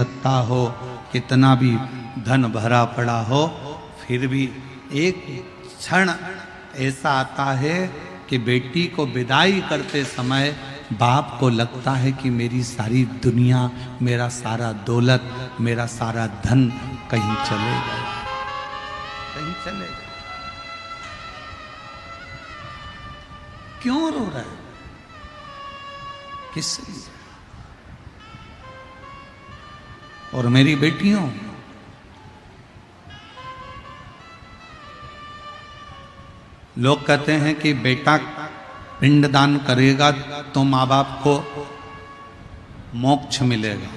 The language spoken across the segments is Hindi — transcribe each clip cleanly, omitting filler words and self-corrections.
सत्ता हो, कितना भी धन भरा पड़ा हो, फिर भी एक क्षण ऐसा आता है कि बेटी को विदाई करते समय बाप को लगता है कि मेरी सारी दुनिया, मेरा सारा दौलत, मेरा सारा धन कहीं चलेगा, कहीं चलेगा। क्यों रो रहा है? किस लिए? और मेरी बेटियों, लोग कहते हैं कि बेटा पिंडदान करेगा तो माँ बाप को मोक्ष मिलेगा।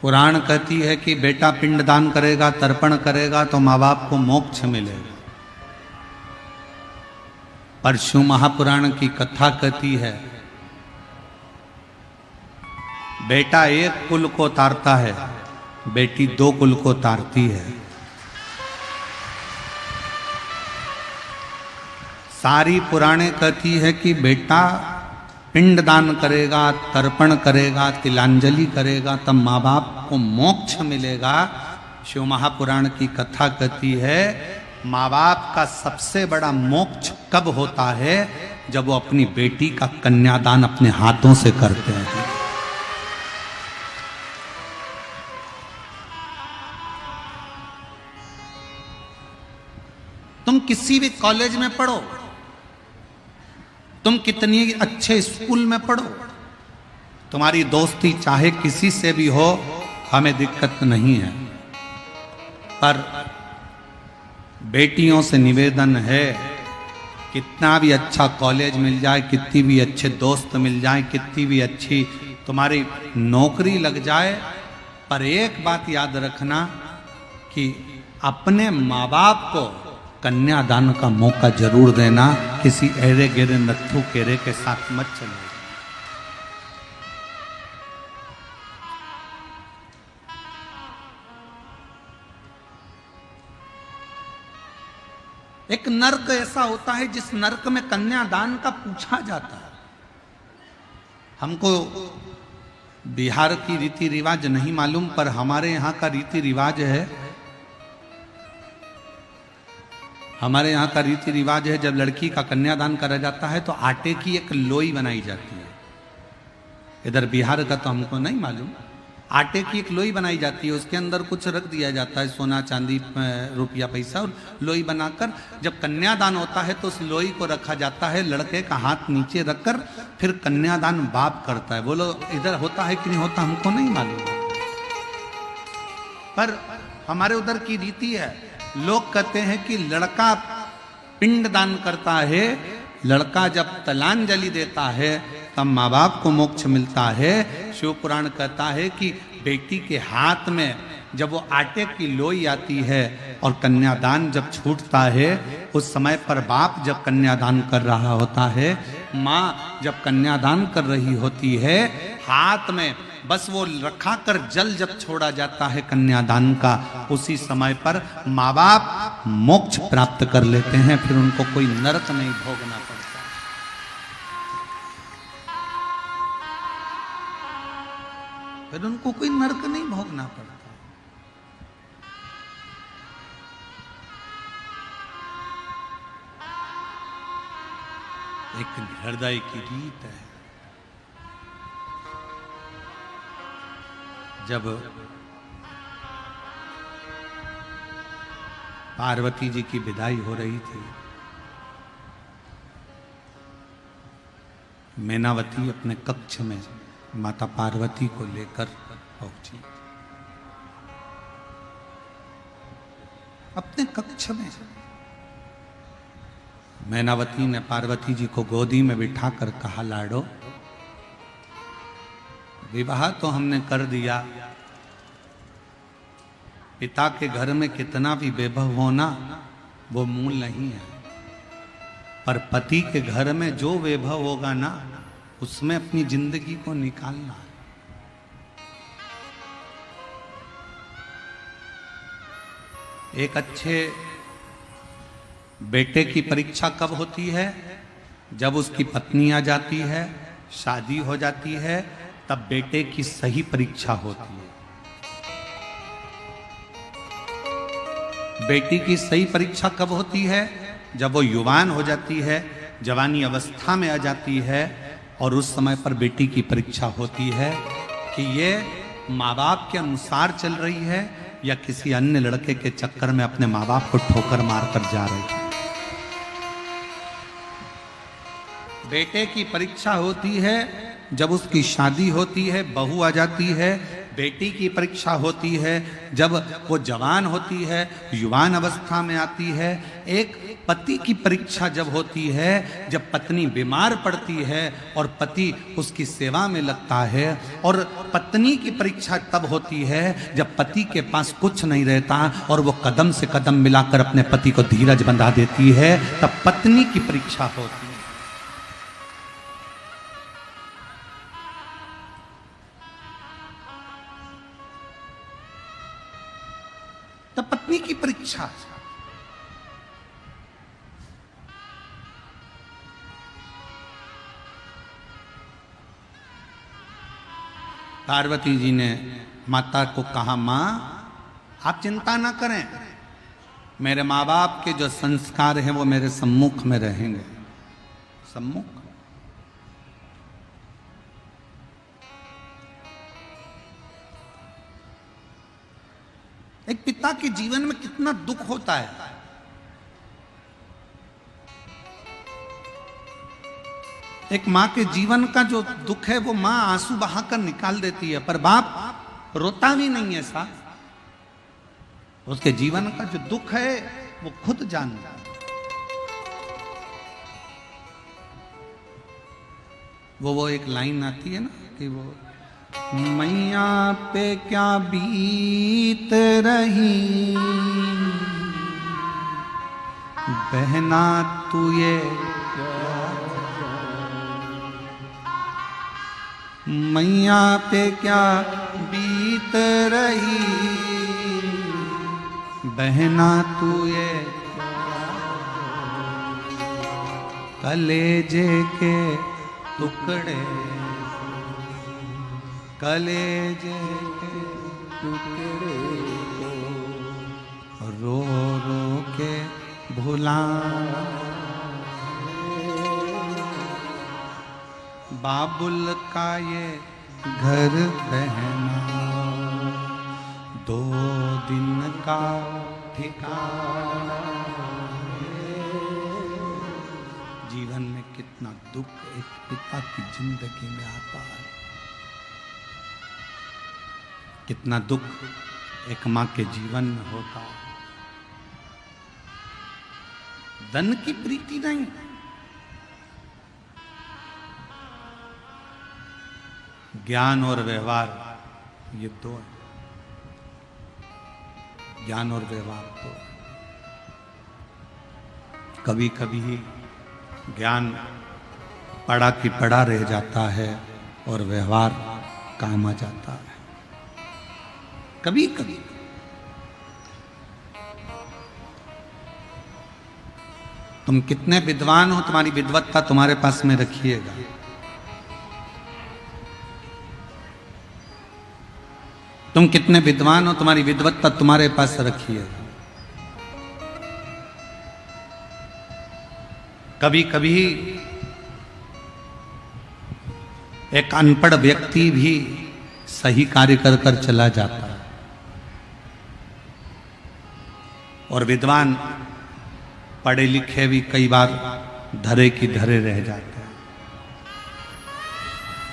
पुराण कहती है कि बेटा पिंडदान करेगा, तर्पण करेगा तो माँ बाप को मोक्ष मिलेगा। परशु महापुराण की कथा कहती है बेटा एक कुल को तारता है, बेटी 2 कुल को तारती है। सारी पुराणे कहती है कि बेटा पिंडदान करेगा, तर्पण करेगा, तिलांजलि करेगा, तब माँ बाप को मोक्ष मिलेगा। शिव महापुराण की कथा कहती है माँ बाप का सबसे बड़ा मोक्ष कब होता है? जब वो अपनी बेटी का कन्यादान अपने हाथों से करते हैं। तुम किसी भी कॉलेज में पढ़ो, तुम कितनी अच्छे स्कूल में पढ़ो, तुम्हारी दोस्ती चाहे किसी से भी हो, हमें दिक्कत नहीं है, पर बेटियों से निवेदन है कितना भी अच्छा कॉलेज मिल जाए, कितनी भी अच्छे दोस्त मिल जाए, कितनी भी अच्छी तुम्हारी नौकरी लग जाए, पर एक बात याद रखना कि अपने माँ बाप को कन्यादान का मौका जरूर देना। किसी एरे गेरे नत्थु केरे के साथ मत चलो। एक नर्क ऐसा होता है जिस नर्क में कन्यादान का पूछा जाता है। हमको बिहार की रीति रिवाज नहीं मालूम, पर हमारे यहाँ का रीति रिवाज है, हमारे यहाँ का रीति रिवाज है जब लड़की का कन्यादान करा जाता है तो आटे की एक लोई बनाई जाती है। इधर बिहार का तो हमको नहीं मालूम। आटे की एक लोई बनाई जाती है, उसके अंदर कुछ रख दिया जाता है, सोना चांदी रुपया पैसा, और लोई बनाकर जब कन्यादान होता है तो उस लोई को रखा जाता है, लड़के का हाथ नीचे रखकर फिर कन्यादान बाप करता है। बोलो इधर होता है कि नहीं होता, हमको नहीं मालूम, पर हमारे उधर की रीति है। लोग कहते हैं कि लड़का पिंडदान करता है, लड़का जब तलांजलि देता है तब माँ बाप को मोक्ष मिलता है। शिव पुराण कहता है कि बेटी के हाथ में जब वो आटे की लोई आती है और कन्यादान जब छूटता है, उस समय पर बाप जब कन्यादान कर रहा होता है, माँ जब कन्यादान कर रही होती है, हाथ में बस वो रखा कर जल जब छोड़ा जाता है कन्यादान का, उसी समय पर माँ बाप मोक्ष प्राप्त कर लेते हैं। फिर उनको कोई नरक नहीं भोगना पड़ता। फिर उनको कोई नरक नहीं भोगना पड़ता। एक हृदय की रीत है। जब पार्वती जी की विदाई हो रही थी, मैनावती अपने कक्ष में माता पार्वती को लेकर पहुंची। अपने कक्ष में मैनावती ने पार्वती जी को गोदी में बिठाकर कहा, लाडो विवाह तो हमने कर दिया, पिता के घर में कितना भी वैभव होना वो मूल नहीं है, पर पति के घर में जो वैभव होगा ना, उसमें अपनी जिंदगी को निकालना है। एक अच्छे बेटे की परीक्षा कब होती है? जब उसकी पत्नी आ जाती है, शादी हो जाती है तब बेटे की सही परीक्षा होती है। बेटी की सही परीक्षा कब होती है? जब वो युवान हो जाती है, जवानी अवस्था में आ जाती है, और उस समय पर बेटी की परीक्षा होती है कि ये माँ बाप के अनुसार चल रही है या किसी अन्य लड़के के चक्कर में अपने माँ बाप को ठोकर मारकर जा रही है। बेटे की परीक्षा होती है जब उसकी शादी होती है, बहू आ जाती है। बेटी की परीक्षा होती है जब वो जवान होती है, युवान अवस्था में आती है। एक पति की परीक्षा जब होती है, जब पत्नी बीमार पड़ती है और पति उसकी सेवा में लगता है। और पत्नी की परीक्षा तब होती है जब पति के पास कुछ नहीं रहता और वो कदम से कदम मिलाकर अपने पति को धीरज बंधा देती है, तब पत्नी की परीक्षा होती है। तब पत्नी की परीक्षा। पार्वती जी ने माता को कहा, मां आप चिंता ना करें, मेरे माँ बाप के जो संस्कार हैं वो मेरे सम्मुख में रहेंगे। सम्मुख। एक पिता के जीवन में कितना दुख होता है। एक मां के जीवन का जो दुख है वो मां आंसू बहाकर निकाल देती है, पर बाप रोता भी नहीं है साहब। उसके जीवन का जो दुख है वो खुद जानता है। वो एक लाइन आती है ना कि वो मैया पे क्या बीत रही, बहना तू ये मैया पे क्या बीत रही, बहना तू ये कलेजे के टुकड़े, कलेजे के टुकड़े को रो रो के भुला, बाबुल का ये घर बहना 2 दिन का ठिकाना। जीवन में कितना दुख एक पिता की जिंदगी में आता है, कितना दुख एक मां के जीवन में होता है। धन की प्रीति नहीं, ज्ञान और व्यवहार, ये दो है। ज्ञान और व्यवहार तो कभी कभी ज्ञान पढ़ा की पढ़ा रह जाता है और व्यवहार काम आ जाता है। कभी कभी तुम कितने विद्वान हो, तुम्हारी विद्वत्ता तुम्हारे पास में रखिएगा। तुम कितने विद्वान हो, तुम्हारी विद्वत्ता तुम्हारे पास रखिएगा। कभी कभी एक अनपढ़ व्यक्ति भी सही कार्य कर कर चला जाता है और विद्वान पढ़े लिखे भी कई बार धरे की धरे रह जाते हैं।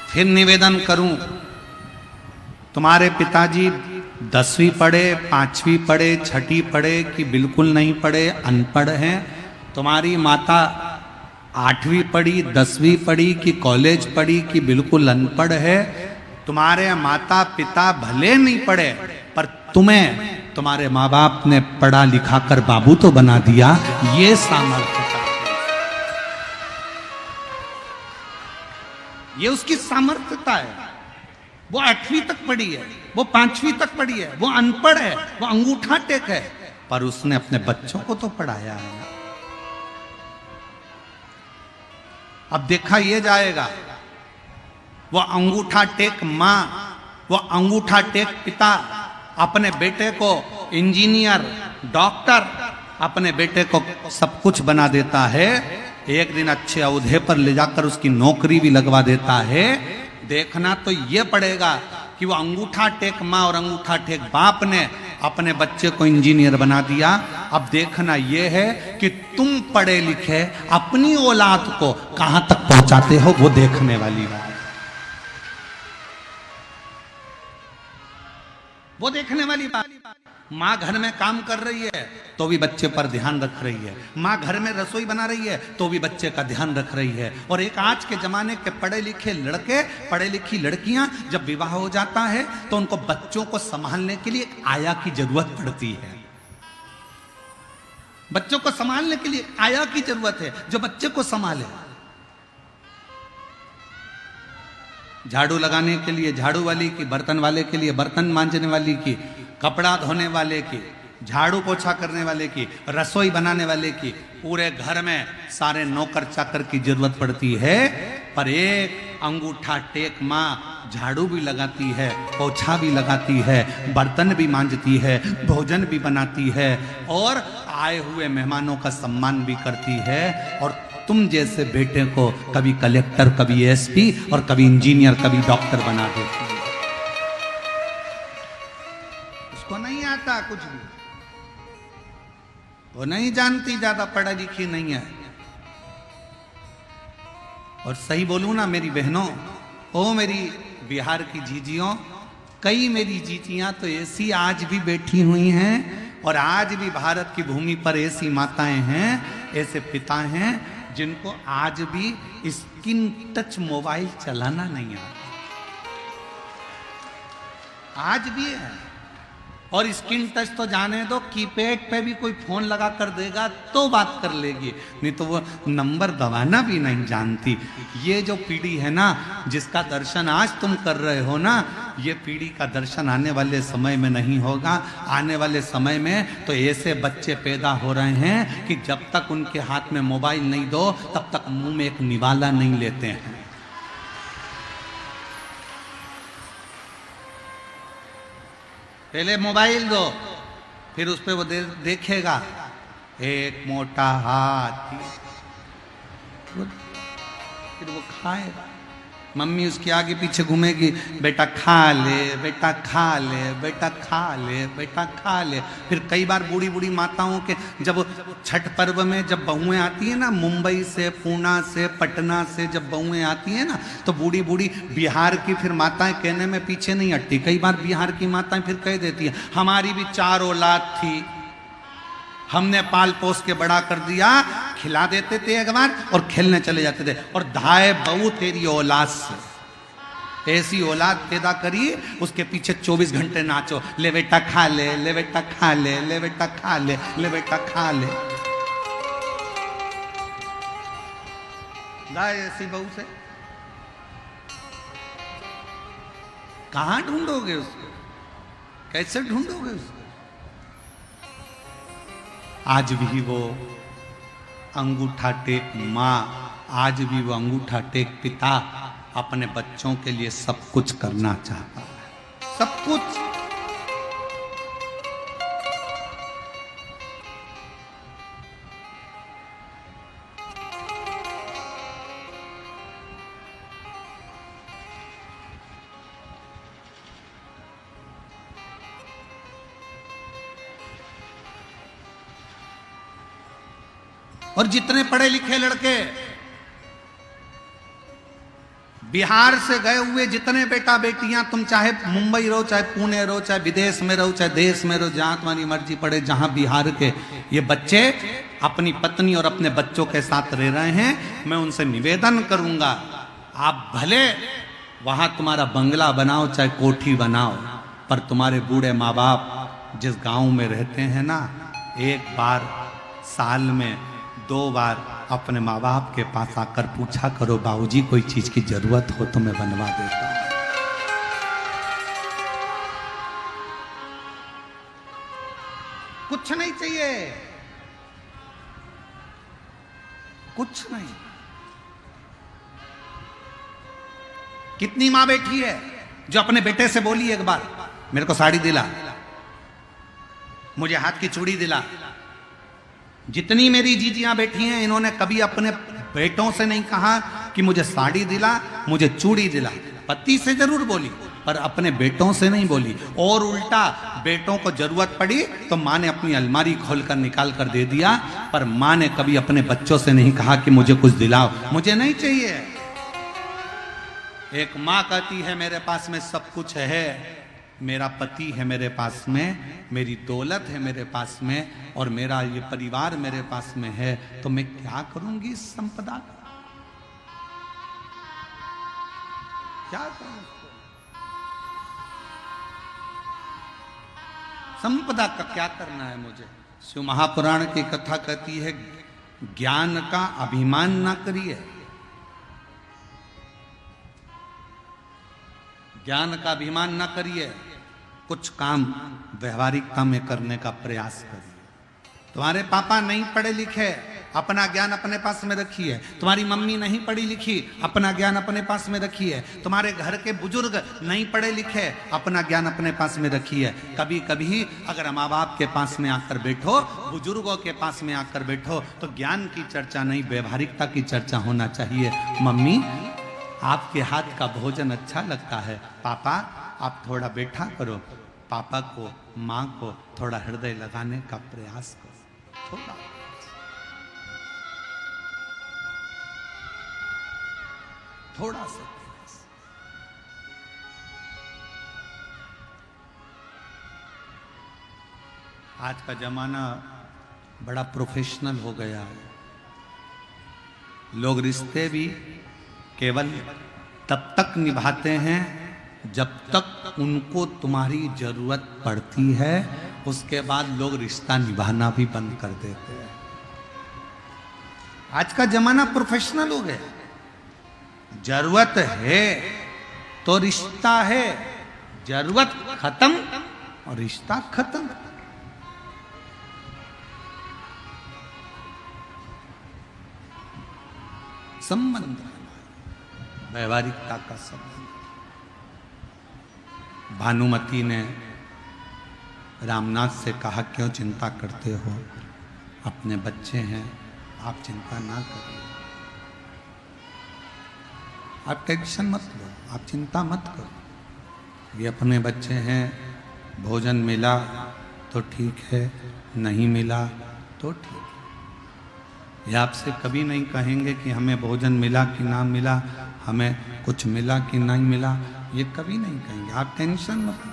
फिर निवेदन करूं, तुम्हारे पिताजी 10वीं पढ़े, 5वीं पढ़े, 6ठी पढ़े कि बिल्कुल नहीं पढ़े, अनपढ़ हैं। तुम्हारी माता 8वीं पढ़ी, 10वीं पढ़ी कि कॉलेज पढ़ी कि बिल्कुल अनपढ़ है। तुम्हारे माता पिता भले नहीं पढ़े पर तुम्हें तुम्हारे माँ बाप ने पढ़ा लिखा कर बाबू तो बना दिया। ये सामर्थ्य, ये उसकी सामर्थ्यता है। वो 8वीं तक पढ़ी है, वो 5वीं तक पढ़ी है, वो अनपढ़ है, वो अंगूठा टेक है, पर उसने अपने बच्चों को तो पढ़ाया है। अब देखा ये जाएगा वो अंगूठा टेक माँ, वो अंगूठा टेक पिता अपने बेटे को इंजीनियर, डॉक्टर, अपने बेटे को सब कुछ बना देता है। एक दिन अच्छे औहदे पर ले जाकर उसकी नौकरी भी लगवा देता है। देखना तो ये पड़ेगा कि वो अंगूठा टेक माँ और अंगूठा टेक बाप ने अपने बच्चे को इंजीनियर बना दिया। अब देखना ये है कि तुम पढ़े लिखे अपनी औलाद को कहां तक पहुंचाते हो, वो देखने वाली बात, वो देखने वाली बात। माँ घर में काम कर रही है तो भी बच्चे पर ध्यान रख रही है, माँ घर में रसोई बना रही है तो भी बच्चे का ध्यान रख रही है। और एक आज के जमाने के पढ़े लिखे लड़के, पढ़े लिखी लड़कियां जब विवाह हो जाता है तो उनको बच्चों को संभालने के लिए एक आया की जरूरत पड़ती है। बच्चों को संभालने के लिए आया की जरूरत है जो बच्चे को संभाले। झाड़ू लगाने के लिए झाड़ू वाली की, बर्तन वाले के लिए बर्तन मांजने वाली की, कपड़ा धोने वाले की, झाड़ू पोछा करने वाले की, रसोई बनाने वाले की, पूरे घर में सारे नौकर चाकर की जरूरत पड़ती है। पर एक अंगूठा टेक माँ झाड़ू भी लगाती है, पोछा भी लगाती है, बर्तन भी मांजती है, भोजन भी बनाती है और आए हुए मेहमानों का सम्मान भी करती है। और तुम जैसे बेटे को कभी कलेक्टर, कभी एसपी और कभी इंजीनियर, कभी डॉक्टर बना देती है। उसको नहीं आता कुछ भी, वो नहीं जानती, ज्यादा पढ़ा लिखी नहीं है। और सही बोलूं ना मेरी बहनों, ओ मेरी बिहार की जीजियों, कई मेरी जीजियां तो ऐसी आज भी बैठी हुई हैं और आज भी भारत की भूमि पर ऐसी माताएं हैं, ऐसे पिता हैं जिनको आज भी स्क्रीन टच मोबाइल चलाना नहीं आता, आज भी है। और स्क्रीन टच तो जाने दो, कीपैड पे भी कोई फोन लगा कर देगा तो बात कर लेगी, नहीं तो वो नंबर दबाना भी नहीं जानती। ये जो पीढ़ी है ना, जिसका दर्शन आज तुम कर रहे हो ना, ये पीढ़ी का दर्शन आने वाले समय में नहीं होगा। आने वाले समय में तो ऐसे बच्चे पैदा हो रहे हैं कि जब तक उनके हाथ में मोबाइल नहीं दो तब तक मुंह में एक निवाला नहीं लेते हैं। पहले मोबाइल दो, फिर उस पर वो देखेगा एक मोटा हाथी, फिर वो खाएगा। मम्मी उसके आगे पीछे घूमेगी, बेटा खा ले, बेटा खा ले, बेटा खा ले, बेटा खा ले। फिर कई बार बूढ़ी बूढ़ी माताओं के जब छठ पर्व में जब बहुएं आती है ना, मुंबई से, पूना से, पटना से जब बहुएं आती है ना, तो बूढ़ी बूढ़ी बिहार की फिर माताएं कहने में पीछे नहीं हटती। कई बार बिहार की माताएं फिर कह देती है, हमारी भी 4 औलाद थी, हमने पाल पोस के बड़ा कर दिया। खिला देते थे एक बार और खेलने चले जाते थे। और धाए बहू तेरी औलाद से, ऐसी औलाद पैदा करी, उसके पीछे 24 घंटे नाचो, ले बेटा खा ले, ले बेटा खा ले, ले बेटा खा ले, ले बेटा खा ले। लाए ऐसी बहू से कहां ढूंढोगे उसको, कैसे ढूंढोगे उसको? आज भी वो अंगूठा टेक माँ, आज भी वो अंगूठा टेक पिता अपने बच्चों के लिए सब कुछ करना चाहता है, सब कुछ। और जितने पढ़े लिखे लड़के बिहार से गए हुए, जितने बेटा बेटियां, तुम चाहे मुंबई रहो, चाहे पुणे रहो, चाहे विदेश में रहो, चाहे देश में रहो, जहां तुम्हारी मर्जी पड़े, जहां बिहार के ये बच्चे अपनी पत्नी और अपने बच्चों के साथ रह रहे हैं, मैं उनसे निवेदन करूंगा, आप भले वहां तुम्हारा बंगला बनाओ, चाहे कोठी बनाओ, पर तुम्हारे बूढ़े माँ बाप जिस गांव में रहते हैं ना, एक बार साल में 2 बार अपने माँ बाप के पास आकर पूछा करो, बाबूजी कोई चीज की जरूरत हो तो मैं बनवा देता हूं। कुछ नहीं चाहिए, कुछ नहीं। कितनी मां बैठी है जो अपने बेटे से बोली एक बार, मेरे को साड़ी दिला, मुझे हाथ की चूड़ी दिला। जितनी मेरी जीजियां बैठी हैं, इन्होंने कभी अपने बेटों से नहीं कहा कि मुझे साड़ी दिला, मुझे चूड़ी दिला। पति से जरूर बोली पर अपने बेटों से नहीं बोली। और उल्टा बेटों को जरूरत पड़ी तो मां ने अपनी अलमारी खोलकर निकाल कर दे दिया, पर मां ने कभी अपने बच्चों से नहीं कहा कि मुझे कुछ दिलाओ, मुझे नहीं चाहिए। एक मां कहती है मेरे पास में सब कुछ है, मेरा पति है मेरे पास में, मेरी दौलत है मेरे पास में, और मेरा ये परिवार मेरे पास में है, तो मैं क्या करूंगी इस संपदा का? क्या करूं? संपदा का क्या करना है मुझे? शिव महापुराण की कथा कहती है ज्ञान का अभिमान ना करिए, ज्ञान का अभिमान ना करिए, कुछ काम व्यवहारिकता में करने का प्रयास करिए। तुम्हारे पापा नहीं पढ़े लिखे, अपना ज्ञान अपने पास में रखिए। तुम्हारी मम्मी नहीं पढ़ी लिखी, अपना ज्ञान अपने पास में रखिए। तुम्हारे घर के बुजुर्ग नहीं पढ़े लिखे, अपना ज्ञान अपने पास में रखिए। कभी कभी अगर माँ बाप के पास में आकर बैठो, बुजुर्गों के पास में आकर बैठो, तो ज्ञान की चर्चा नहीं, व्यवहारिकता की चर्चा होना चाहिए। मम्मी आपके हाथ का भोजन अच्छा लगता है, पापा आप थोड़ा बैठा करो, पापा को माँ को थोड़ा हृदय लगाने का प्रयास करो, थोड़ा थोड़ा सा। आज का जमाना बड़ा प्रोफेशनल हो गया है। लोग रिश्ते भी केवल तब तक निभाते हैं जब तक उनको तुम्हारी जरूरत पड़ती है, उसके बाद लोग रिश्ता निभाना भी बंद कर देते हैं। आज का जमाना प्रोफेशनल हो गया। जरूरत है तो रिश्ता है, जरूरत खत्म और रिश्ता खत्म। संबंध व्यवहारिकता का संबंध। भानुमति ने रामनाथ से कहा क्यों चिंता करते हो, अपने बच्चे हैं, आप चिंता ना करिए, आप टेंशन मत लो, आप चिंता मत करो। ये अपने बच्चे हैं, भोजन मिला तो ठीक है, नहीं मिला तो ठीक है। ये आपसे कभी नहीं कहेंगे कि हमें भोजन मिला कि ना मिला, हमें कुछ मिला कि नहीं मिला, ये कभी नहीं कहेंगे, आप टेंशन मत लो।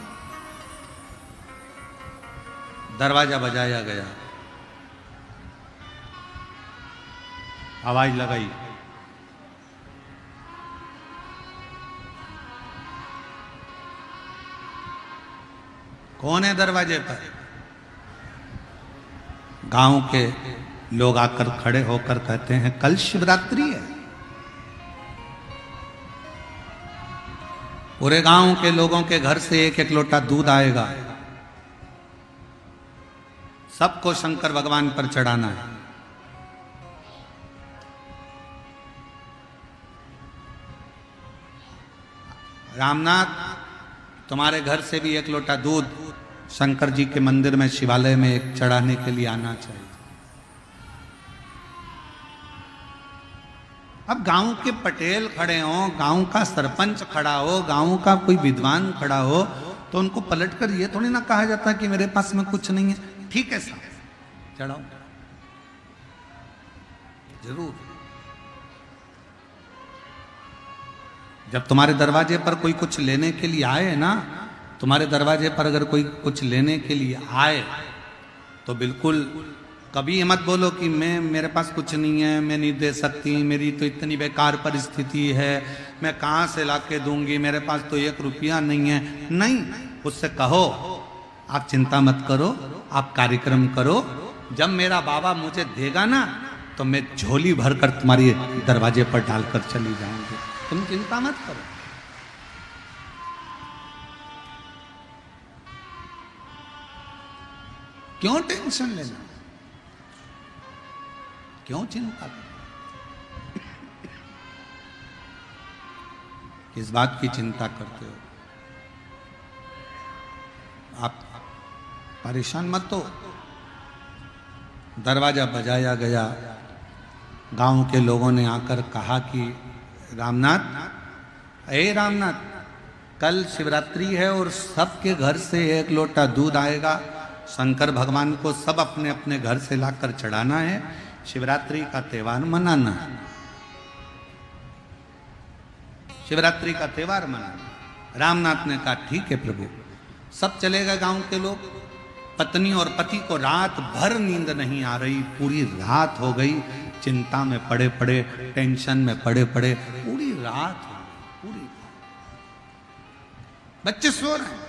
दरवाजा बजाया गया, आवाज लगाई, कौन है दरवाजे पर? गांव के लोग आकर खड़े होकर कहते हैं कल शिवरात्रि है। पूरे गांव के लोगों के घर से एक एक लोटा दूध आएगा, सबको शंकर भगवान पर चढ़ाना है। रामनाथ, तुम्हारे घर से भी एक लोटा दूध शंकर जी के मंदिर में, शिवालय में एक चढ़ाने के लिए आना चाहिए। अब गांव के पटेल खड़े हो, गांव का सरपंच खड़ा हो, गांव का कोई विद्वान खड़ा हो, तो उनको पलटकर ये थोड़ी ना कहा जाता कि मेरे पास में कुछ नहीं है। ठीक है साहब, चढ़ाओ जरूर। जब तुम्हारे दरवाजे पर कोई कुछ लेने के लिए आए ना, तुम्हारे दरवाजे पर अगर कोई कुछ लेने के लिए आए तो बिल्कुल कभी मत बोलो कि मेरे पास कुछ नहीं है, मैं नहीं दे सकती, मेरी तो इतनी बेकार परिस्थिति है, मैं कहाँ से लाके दूंगी, मेरे पास तो 1 रुपया नहीं है। नहीं, उससे कहो आप चिंता मत करो, आप कार्यक्रम करो, जब मेरा बाबा मुझे देगा ना तो मैं झोली भरकर तुम्हारे दरवाजे पर डालकर चली जाऊंगी, तुम चिंता मत करो। क्यों टेंशन लेना, क्यों चिंता करना? इस बात की चिंता करते हो। आप परेशान मत हो। दरवाजा बजाया गया, गांव के लोगों ने आकर कहा कि रामनाथ, रामनाथ, कल शिवरात्रि है और सबके घर से 1 लोटा दूध आएगा। शंकर भगवान को सब अपने अपने घर से लाकर चढ़ाना है, शिवरात्रि का त्योहार मनाना है, शिवरात्रि का त्योहार मनाना। रामनाथ ने कहा ठीक है प्रभु। सब चले गए गांव के लोग। पत्नी और पति को रात भर नींद नहीं आ रही, पूरी रात हो गई, चिंता में पड़े पड़े, टेंशन में पड़े पड़े, पूरी रात हो गई, पूरी रात। बच्चे सो रहे हैं।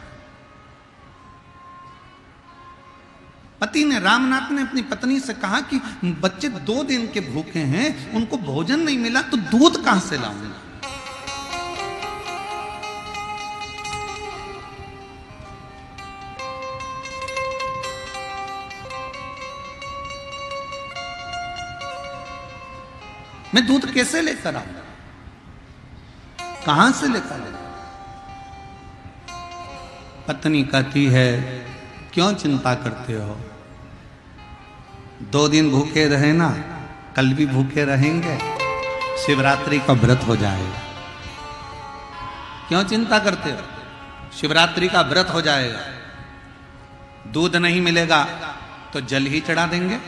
पति ने, रामनाथ ने अपनी पत्नी से कहा कि बच्चे 2 दिन के भूखे हैं, उनको भोजन नहीं मिला तो दूध कहां से लाऊंगा। मैं दूध कैसे लेकर आऊं, कहां से लेकर आऊं। पत्नी कहती है क्यों चिंता करते हो, 2 दिन भूखे रहे ना, कल भी भूखे रहेंगे, शिवरात्रि का व्रत हो जाएगा। क्यों चिंता करते हो, शिवरात्रि का व्रत हो जाएगा। दूध नहीं मिलेगा तो जल ही चढ़ा देंगे।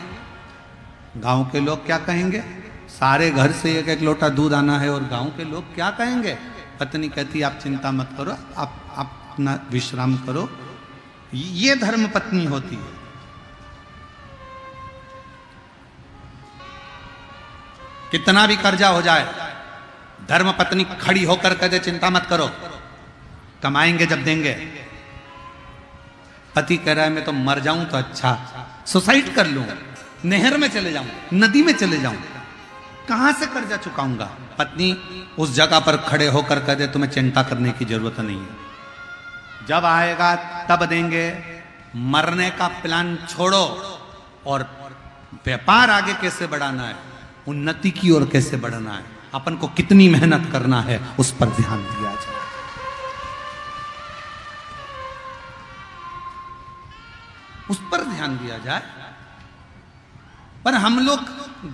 गांव के लोग क्या कहेंगे, सारे घर से 1-1 लोटा दूध आना है और गांव के लोग क्या कहेंगे। पत्नी कहती आप चिंता मत करो, आप अपना विश्राम करो। ये धर्म पत्नी होती है। कितना भी कर्जा हो जाए, धर्म पत्नी खड़ी होकर कहे चिंता मत करो, कमाएंगे जब देंगे। पति कह रहा है मैं तो मर जाऊं तो अच्छा, सुसाइड कर लूं, नहर में चले जाऊं, नदी में चले जाऊं, कहां से कर्जा चुकाऊंगा। पत्नी उस जगह पर खड़े होकर कह दे तुम्हें चिंता करने की जरूरत नहीं है, जब आएगा तब देंगे। मरने का प्लान छोड़ो और व्यापार आगे कैसे बढ़ाना है, उन्नति की ओर कैसे बढ़ना है, अपन को कितनी मेहनत करना है, उस पर ध्यान दिया जाए। उस पर ध्यान दिया जाए। पर हम लोग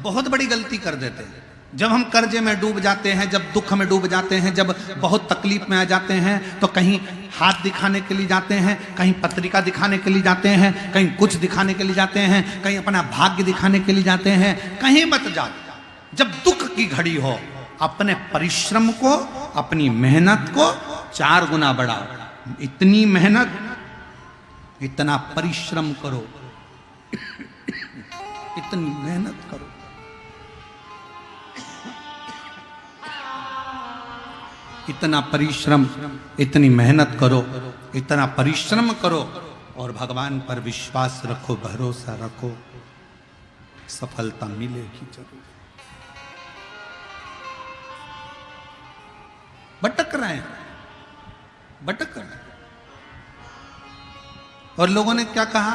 बहुत बड़ी गलती कर देते हैं। जब हम कर्जे में डूब जाते हैं, जब दुख में डूब जाते हैं, जब बहुत तकलीफ में आ जाते हैं, तो कहीं हाथ दिखाने के लिए जाते हैं, कहीं पत्रिका दिखाने के लिए जाते हैं, कहीं कुछ दिखाने के लिए जाते हैं, कहीं अपना भाग्य दिखाने के लिए जाते हैं। कहीं मत जाओ। जब दुख की घड़ी हो, अपने परिश्रम को, अपनी मेहनत को 4 गुना बढ़ाओ। इतनी मेहनत, इतना परिश्रम करो, इतनी मेहनत करो। इतना परिश्रम, इतनी मेहनत करो, इतना परिश्रम करो और भगवान पर विश्वास रखो, भरोसा रखो, सफलता मिलेगी जरूर। भटक रहे हैं, भटक रहे हैं। और लोगों ने क्या कहा,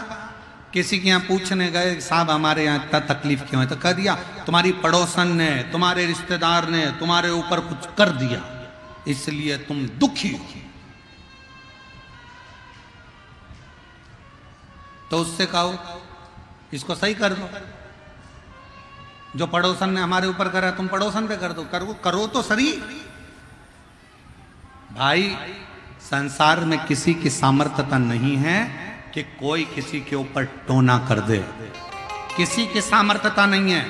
किसी के यहाँ पूछने गए साहब हमारे यहाँ इतना तकलीफ क्यों है, तो कह दिया तुम्हारी पड़ोसन ने, तुम्हारे रिश्तेदार ने तुम्हारे ऊपर कुछ कर दिया, इसलिए तुम दुखी हो। तो उससे कहो इसको सही कर दो। जो पड़ोसन ने हमारे ऊपर करा तुम पड़ोसन पे कर दो, करो तो सही। भाई संसार में किसी की सामर्थ्यता नहीं है कि कोई किसी के ऊपर टोना कर दे। किसी की सामर्थ्यता नहीं है।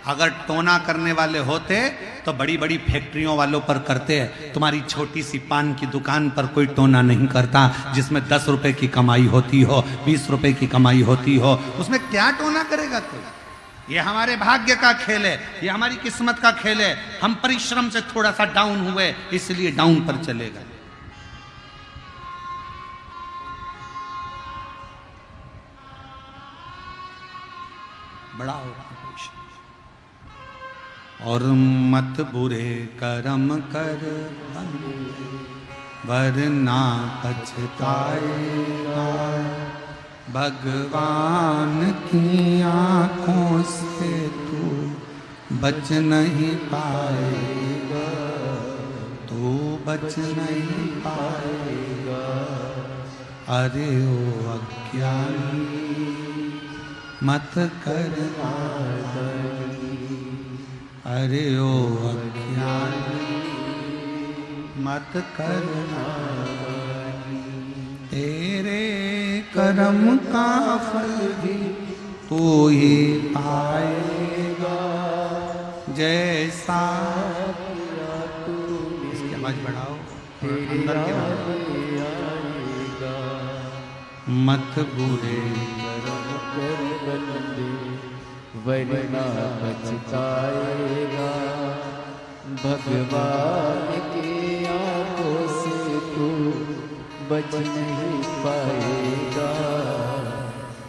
अगर टोना करने वाले होते तो बड़ी बड़ी फैक्ट्रियों वालों पर करते हैं। तुम्हारी छोटी सी पान की दुकान पर कोई टोना नहीं करता, जिसमें 10 रुपए की कमाई होती हो, 20 रुपए की कमाई होती हो, उसमें क्या टोना करेगा कोई। ये हमारे भाग्य का खेल है, ये हमारी किस्मत का खेल है। हम परिश्रम से थोड़ा सा डाउन हुए, इसलिए डाउन पर चले गए। बड़ा होगा और मत बुरे कर्म कर वरना पछताएगा। भगवान की आंखों से तू बच नहीं पाएगा, तू बच नहीं पाएगा। अरे ओ अज्ञानी मत करना डरी, अरे ओ अज्ञानी मत करना डरी। तेरे कर्म का फल भी तू ही पाएगा, जैसा इसकी आवाज बढ़ाओ अंदर के मत बुरे वरना पछताएगा। भगवान की आंखों से तू बच नहीं पाएगा,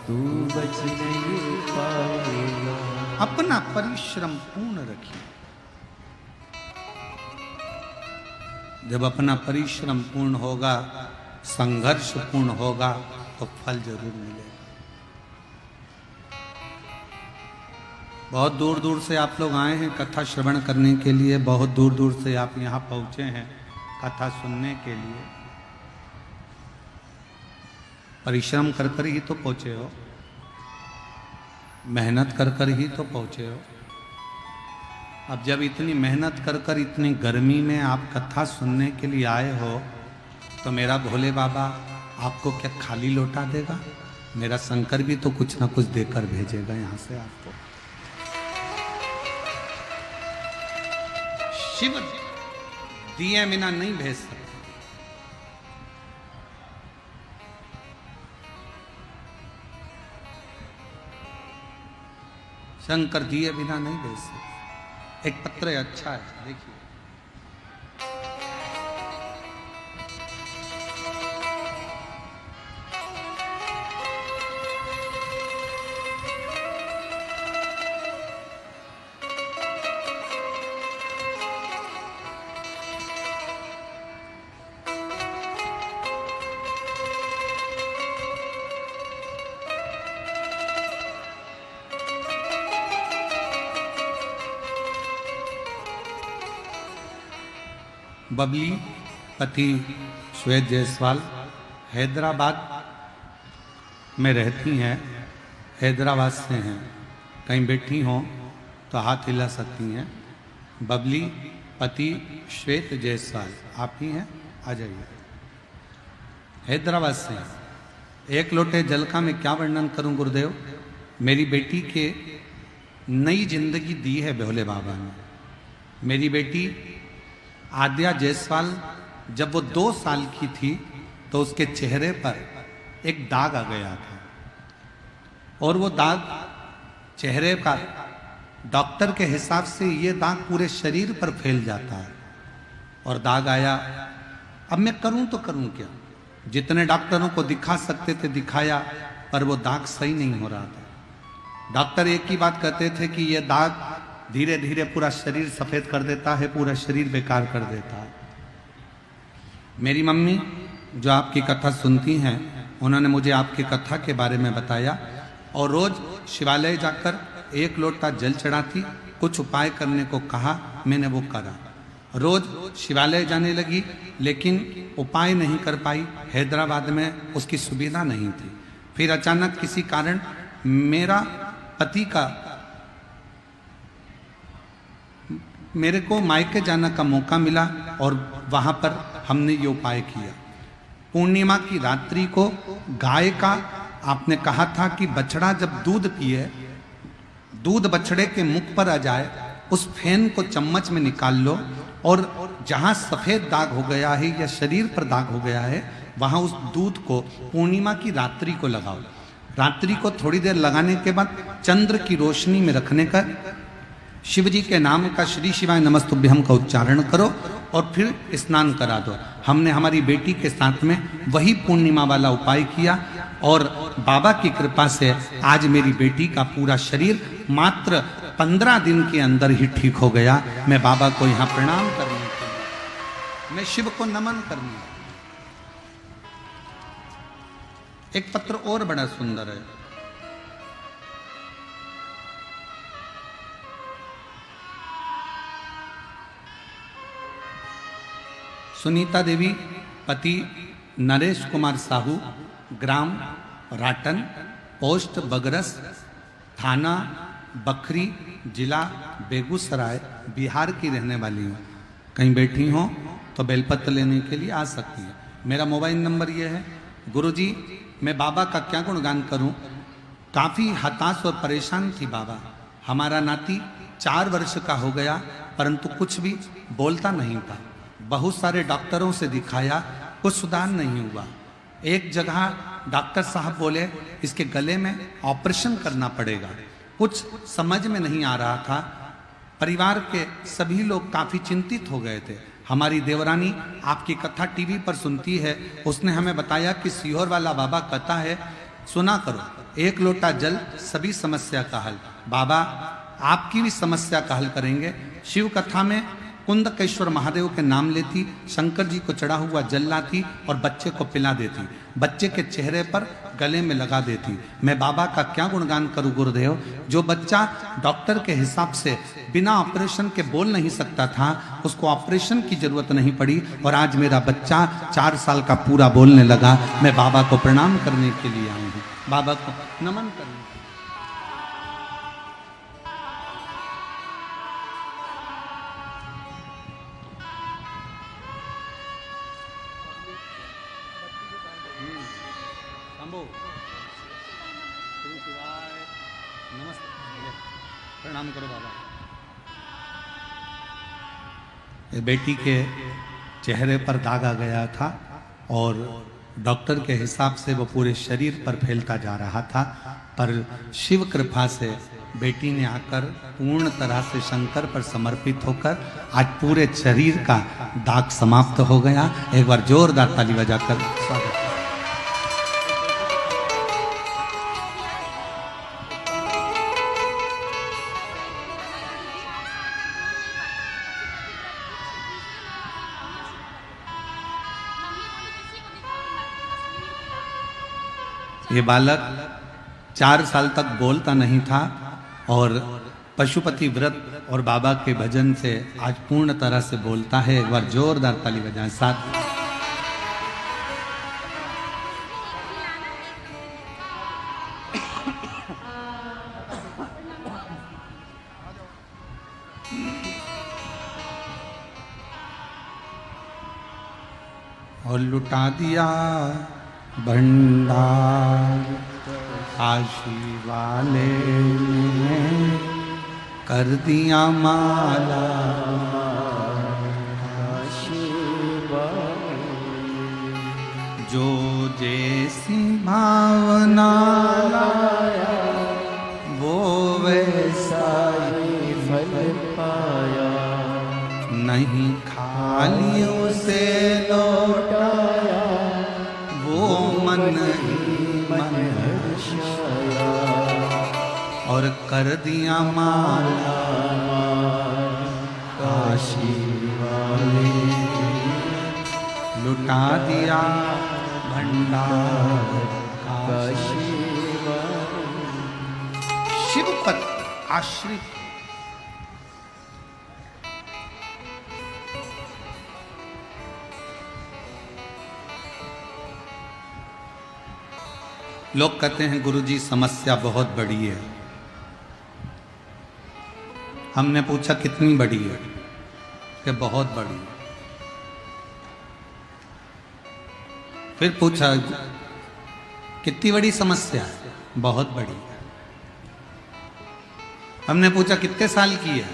तू बच नहीं पाएगा। अपना परिश्रम पूर्ण रखिए। जब अपना परिश्रम पूर्ण होगा, संघर्ष पूर्ण होगा, तो फल जरूर मिलेगा। बहुत दूर दूर से आप लोग आए हैं कथा श्रवण करने के लिए, बहुत दूर दूर से आप यहाँ पहुँचे हैं कथा सुनने के लिए। परिश्रम कर कर ही तो पहुँचे हो, मेहनत कर कर ही तो पहुँचे हो। अब जब इतनी मेहनत कर कर इतनी गर्मी में आप कथा सुनने के लिए आए हो, तो मेरा भोले बाबा आपको क्या खाली लौटा देगा? मेरा शंकर भी तो कुछ ना कुछ देकर भेजेगा यहाँ से आपको। शिव दिए बिना नहीं भेज सकते। शंकर दिए बिना नहीं भेज सकते। एक पत्र अच्छा है, देखिए। बबली पति श्वेत जायसवाल हैदराबाद में रहती हैं, हैदराबाद से हैं। कहीं बैठी हों तो हाथ हिला सकती हैं। बबली पति श्वेत जायसवाल आप ही हैं? आ जाइए। हैदराबाद से। एक लोटे जल का मैं क्या वर्णन करूं गुरुदेव। मेरी बेटी के नई जिंदगी दी है भोले बाबा ने। मेरी बेटी आद्या जायसवाल जब वो 2 साल की थी तो उसके चेहरे पर एक दाग आ गया था, और वो दाग चेहरे का डॉक्टर के हिसाब से ये दाग पूरे शरीर पर फैल जाता है। और दाग आया। अब मैं करूं तो करूं क्या? जितने डॉक्टरों को दिखा सकते थे दिखाया, पर वो दाग सही नहीं हो रहा था। डॉक्टर एक ही बात कहते थे कि ये दाग धीरे धीरे पूरा शरीर सफेद कर देता है, पूरा शरीर बेकार कर देता है। मेरी मम्मी जो आपकी कथा सुनती हैं, उन्होंने मुझे आपकी कथा के बारे में बताया, और रोज शिवालय जाकर 1 लोटा जल चढ़ाती, कुछ उपाय करने को कहा, मैंने वो करा। रोज शिवालय जाने लगी, लेकिन उपाय नहीं कर पाई। हैदराबाद में उसकी सुविधा नहीं थी। फिर अचानक किसी कारण मेरा पति का मेरे को मायके जाने का मौका मिला, और वहां पर हमने ये उपाय किया। पूर्णिमा की रात्रि को गाय का, आपने कहा था कि बछड़ा जब दूध पिए, दूध बछड़े के मुख पर आ जाए, उस फेन को चम्मच में निकाल लो, और जहां सफेद दाग हो गया है या शरीर पर दाग हो गया है, वहां उस दूध को पूर्णिमा की रात्रि को लगाओ। रात्रि को थोड़ी देर लगाने के बाद चंद्र की रोशनी में रखने का शिव जी के नाम का श्री शिवाय नमस्तुभ्यम का उच्चारण करो, और फिर स्नान करा दो। हमने हमारी बेटी के साथ में वही पूर्णिमा वाला उपाय किया, और बाबा की कृपा से आज मेरी बेटी का पूरा शरीर मात्र 15 दिन के अंदर ही ठीक हो गया। मैं बाबा को यहाँ प्रणाम करने के लिए, मैं शिव को नमन करने। एक पत्र और बड़ा सुंदर है। सुनीता देवी, पति नरेश कुमार साहू, ग्राम राटन, पोस्ट बगरस, थाना बखरी, जिला बेगूसराय, बिहार की रहने वाली हूँ। कहीं बैठी हो तो बेलपत्र लेने के लिए आ सकती है। मेरा मोबाइल नंबर ये है। गुरुजी, मैं बाबा का क्या गुणगान करूं? काफ़ी हताश और परेशान थी बाबा। हमारा नाती 4 वर्ष का हो गया परंतु कुछ भी बोलता नहीं था। बहुत सारे डॉक्टरों से दिखाया, कुछ सुधार नहीं हुआ। एक जगह डॉक्टर साहब बोले इसके गले में ऑपरेशन करना पड़ेगा। कुछ समझ में नहीं आ रहा था। परिवार के सभी लोग काफ़ी चिंतित हो गए थे। हमारी देवरानी आपकी कथा टीवी पर सुनती है, उसने हमें बताया कि सीहोर वाला बाबा कथा है, सुना करो। 1 लोटा जल सभी समस्या का हल। बाबा आपकी भी समस्या का हल करेंगे। शिव कथा में कुंदकेश्वर महादेव के नाम लेती, शंकर जी को चढ़ा हुआ जल लाती और बच्चे को पिला देती, बच्चे के चेहरे पर गले में लगा देती। मैं बाबा का क्या गुणगान करूं गुरुदेव? जो बच्चा डॉक्टर के हिसाब से बिना ऑपरेशन के बोल नहीं सकता था, उसको ऑपरेशन की जरूरत नहीं पड़ी और आज मेरा बच्चा 4 साल का पूरा बोलने लगा। मैं बाबा को प्रणाम करने के लिए आई हूँ, बाबा को नमन करने। प्रणाम करो बाबा। बेटी के चेहरे पर दाग आ गया था और डॉक्टर के हिसाब से वो पूरे शरीर पर फैलता जा रहा था, पर शिव कृपा से बेटी ने आकर पूर्ण तरह से शंकर पर समर्पित होकर आज पूरे शरीर का दाग समाप्त हो गया। एक बार जोरदार ताली बजाकर स्वागत। ये बालक 4 साल तक बोलता नहीं था और पशुपति व्रत और बाबा के भजन से आज पूर्ण तरह से बोलता है। एक बार जोरदार ताली बजाएं साथ। और लुटा दिया भंडार काशी वाले ने, कर दिया माला काशी वाले, जो जैसी भावना लाया वो वैसा साई फल पाया, नहीं खाली उसे लौटाया, वो मन ही मन हर्षाया, और कर दिया माला काशी वाले, लुटा दिया भंडार काशी वाले। शिव पर आश्रित लोग कहते हैं गुरुजी समस्या बहुत बड़ी है। हमने पूछा कितनी बड़ी है? कि बहुत बड़ी है। फिर पूछा कितनी बड़ी समस्या है? बहुत बड़ी है। हमने पूछा कितने साल की है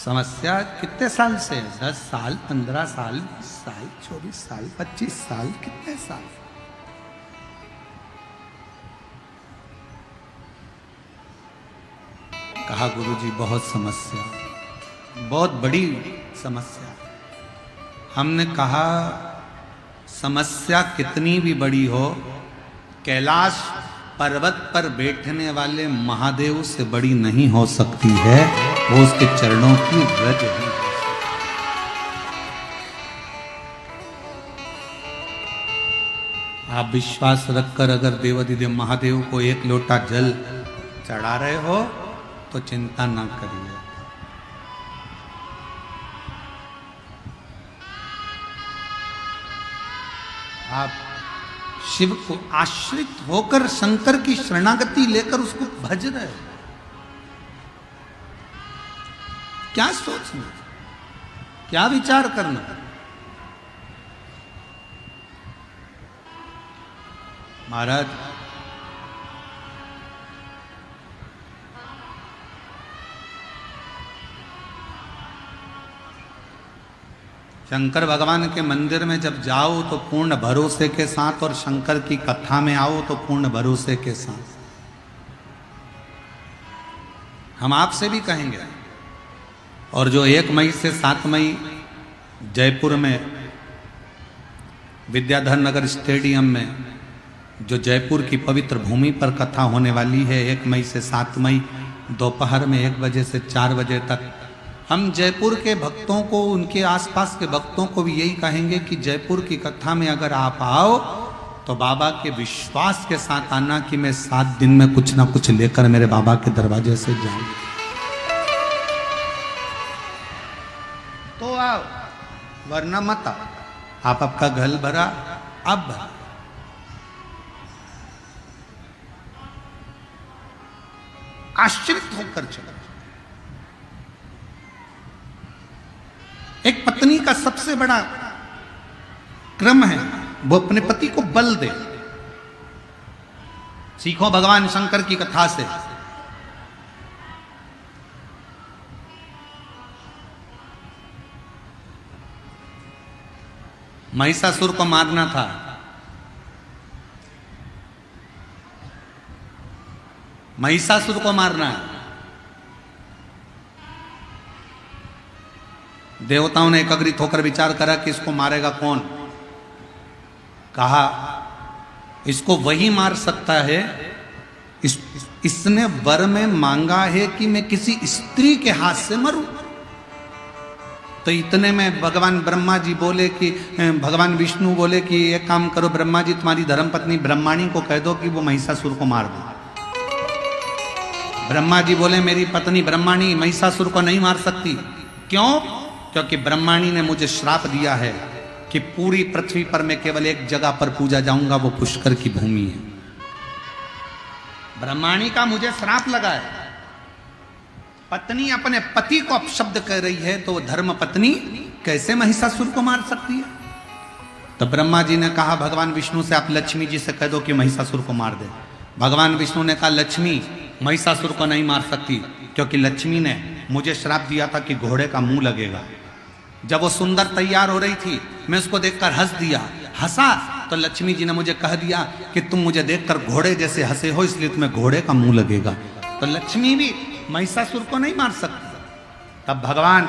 समस्या? कितने साल से? 10 साल, 15 साल, 20 साल, 24 साल, 25 साल, कितने साल? कहा गुरुजी बहुत समस्या, बहुत बड़ी समस्या। हमने कहा समस्या कितनी भी बड़ी हो, कैलाश पर्वत पर बैठने वाले महादेव से बड़ी नहीं हो सकती है। वो उसके चरणों की रज है। आप विश्वास रखकर अगर देवाधिदेव महादेव को 1 लोटा जल चढ़ा रहे हो तो चिंता ना करिए। आप शिव को आश्रित होकर शंकर की शरणागति लेकर उसको भज रहे हो। क्या सोचना, क्या विचार करना। महाराज शंकर भगवान के मंदिर में जब जाओ तो पूर्ण भरोसे के साथ, और शंकर की कथा में आओ तो पूर्ण भरोसे के साथ। हम आपसे भी कहेंगे, और जो 1 मई से 7 मई जयपुर में विद्याधर नगर स्टेडियम में जो जयपुर की पवित्र भूमि पर कथा होने वाली है, 1 मई से 7 मई दोपहर में 1 बजे से 4 बजे तक, हम जयपुर के भक्तों को, उनके आसपास के भक्तों को भी यही कहेंगे कि जयपुर की कथा में अगर आप आओ तो बाबा के विश्वास के साथ आना कि मैं 7 दिन में कुछ ना कुछ लेकर मेरे बाबा के दरवाजे से जाऊं। तो आओ, वरना मत आओ। आप आपका घर भरा, अब भरा। आश्रित होकर चलो। एक पत्नी का सबसे बड़ा क्रम है वो अपने पति को बल दे। सीखो भगवान शंकर की कथा से। महिषासुर को मारना था, महिषासुर को मारना है। देवताओं ने एकत्रित होकर विचार करा कि इसको मारेगा कौन। कहा इसको वही मार सकता है, इसने वर में मांगा है कि मैं किसी स्त्री के हाथ से मरूं। तो इतने में भगवान ब्रह्मा जी बोले कि, भगवान विष्णु बोले कि एक काम करो ब्रह्मा जी, तुम्हारी धर्मपत्नी ब्रह्माणी को कह दो कि वो महिषासुर को मार दो। ब्रह्मा जी बोले मेरी पत्नी ब्रह्माणी महिषासुर को नहीं मार सकती। क्यों? क्योंकि ब्रह्माणी ने मुझे श्राप दिया है कि पूरी पृथ्वी पर मैं केवल एक जगह पर पूजा जाऊंगा, वो पुष्कर की भूमि है। ब्रह्माणी का मुझे श्राप लगा है। पत्नी अपने पति को अपशब्द कह रही है तो धर्म पत्नी कैसे महिषासुर को मार सकती है? तो ब्रह्मा जी ने कहा भगवान विष्णु से आप लक्ष्मी जी से कह दो कि महिषासुर को मार दे। भगवान विष्णु ने कहा लक्ष्मी महिषासुर को नहीं मार सकती, क्योंकि लक्ष्मी ने मुझे श्राप दिया था कि घोड़े का मुंह लगेगा। जब वो सुंदर तैयार हो रही थी मैं उसको देखकर हंसा तो लक्ष्मी जी ने मुझे कह दिया कि तुम मुझे देखकर घोड़े जैसे हंसे हो, इसलिए तुम्हें घोड़े का मुंह लगेगा। तो लक्ष्मी भी महिषासुर को नहीं मार सकती। तब भगवान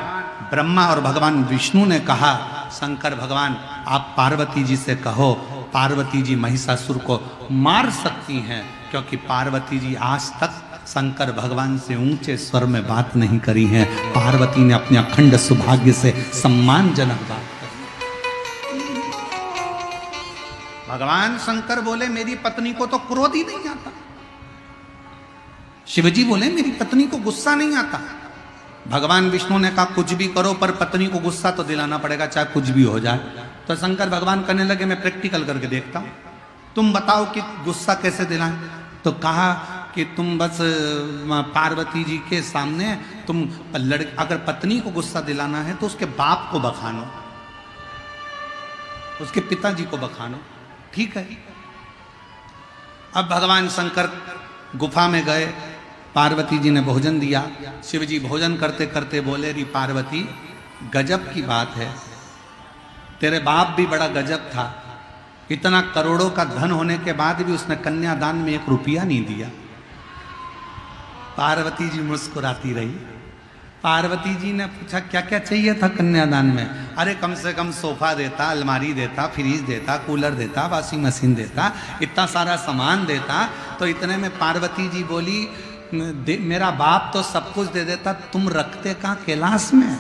ब्रह्मा और भगवान विष्णु ने कहा शंकर भगवान आप पार्वती जी से कहो, पार्वती जी महिषासुर को मार सकती हैं, क्योंकि पार्वती जी आज तक शंकर भगवान से ऊंचे स्वर में बात नहीं करी है। पार्वती ने अपने अखंड सौभाग्य से सम्मानजनक बात करी। भगवान शंकर बोले मेरी पत्नी को तो क्रोध ही नहीं आता। शिवजी बोले मेरी पत्नी को गुस्सा नहीं आता। भगवान विष्णु ने कहा कुछ भी करो पर पत्नी को गुस्सा तो दिलाना पड़ेगा, चाहे कुछ भी हो जाए। तो शंकर भगवान कहने लगे मैं प्रैक्टिकल करके देखता हूं, तुम बताओ कि गुस्सा कैसे दिलाएं। तो कहा कि तुम बस पार्वती जी के सामने तुम अगर पत्नी को गुस्सा दिलाना है तो उसके बाप को बखानो, उसके पिताजी को बखानो, ठीक है। अब भगवान शंकर गुफा में गए, पार्वती जी ने भोजन दिया। शिव जी भोजन करते करते बोले री पार्वती गजब की बात है, तेरे बाप भी बड़ा गजब था, इतना करोड़ों का धन होने के बाद भी उसने कन्यादान में 1 रुपया नहीं दिया। पार्वती जी मुस्कुराती रही। पार्वती जी ने पूछा क्या क्या चाहिए था कन्यादान में? अरे कम से कम सोफा देता, अलमारी देता, फ्रिज देता, कूलर देता, वॉशिंग मशीन देता, इतना सारा सामान देता। तो इतने में पार्वती जी बोली मेरा बाप तो सब कुछ दे देता, तुम रखते कहाँ कैलाश में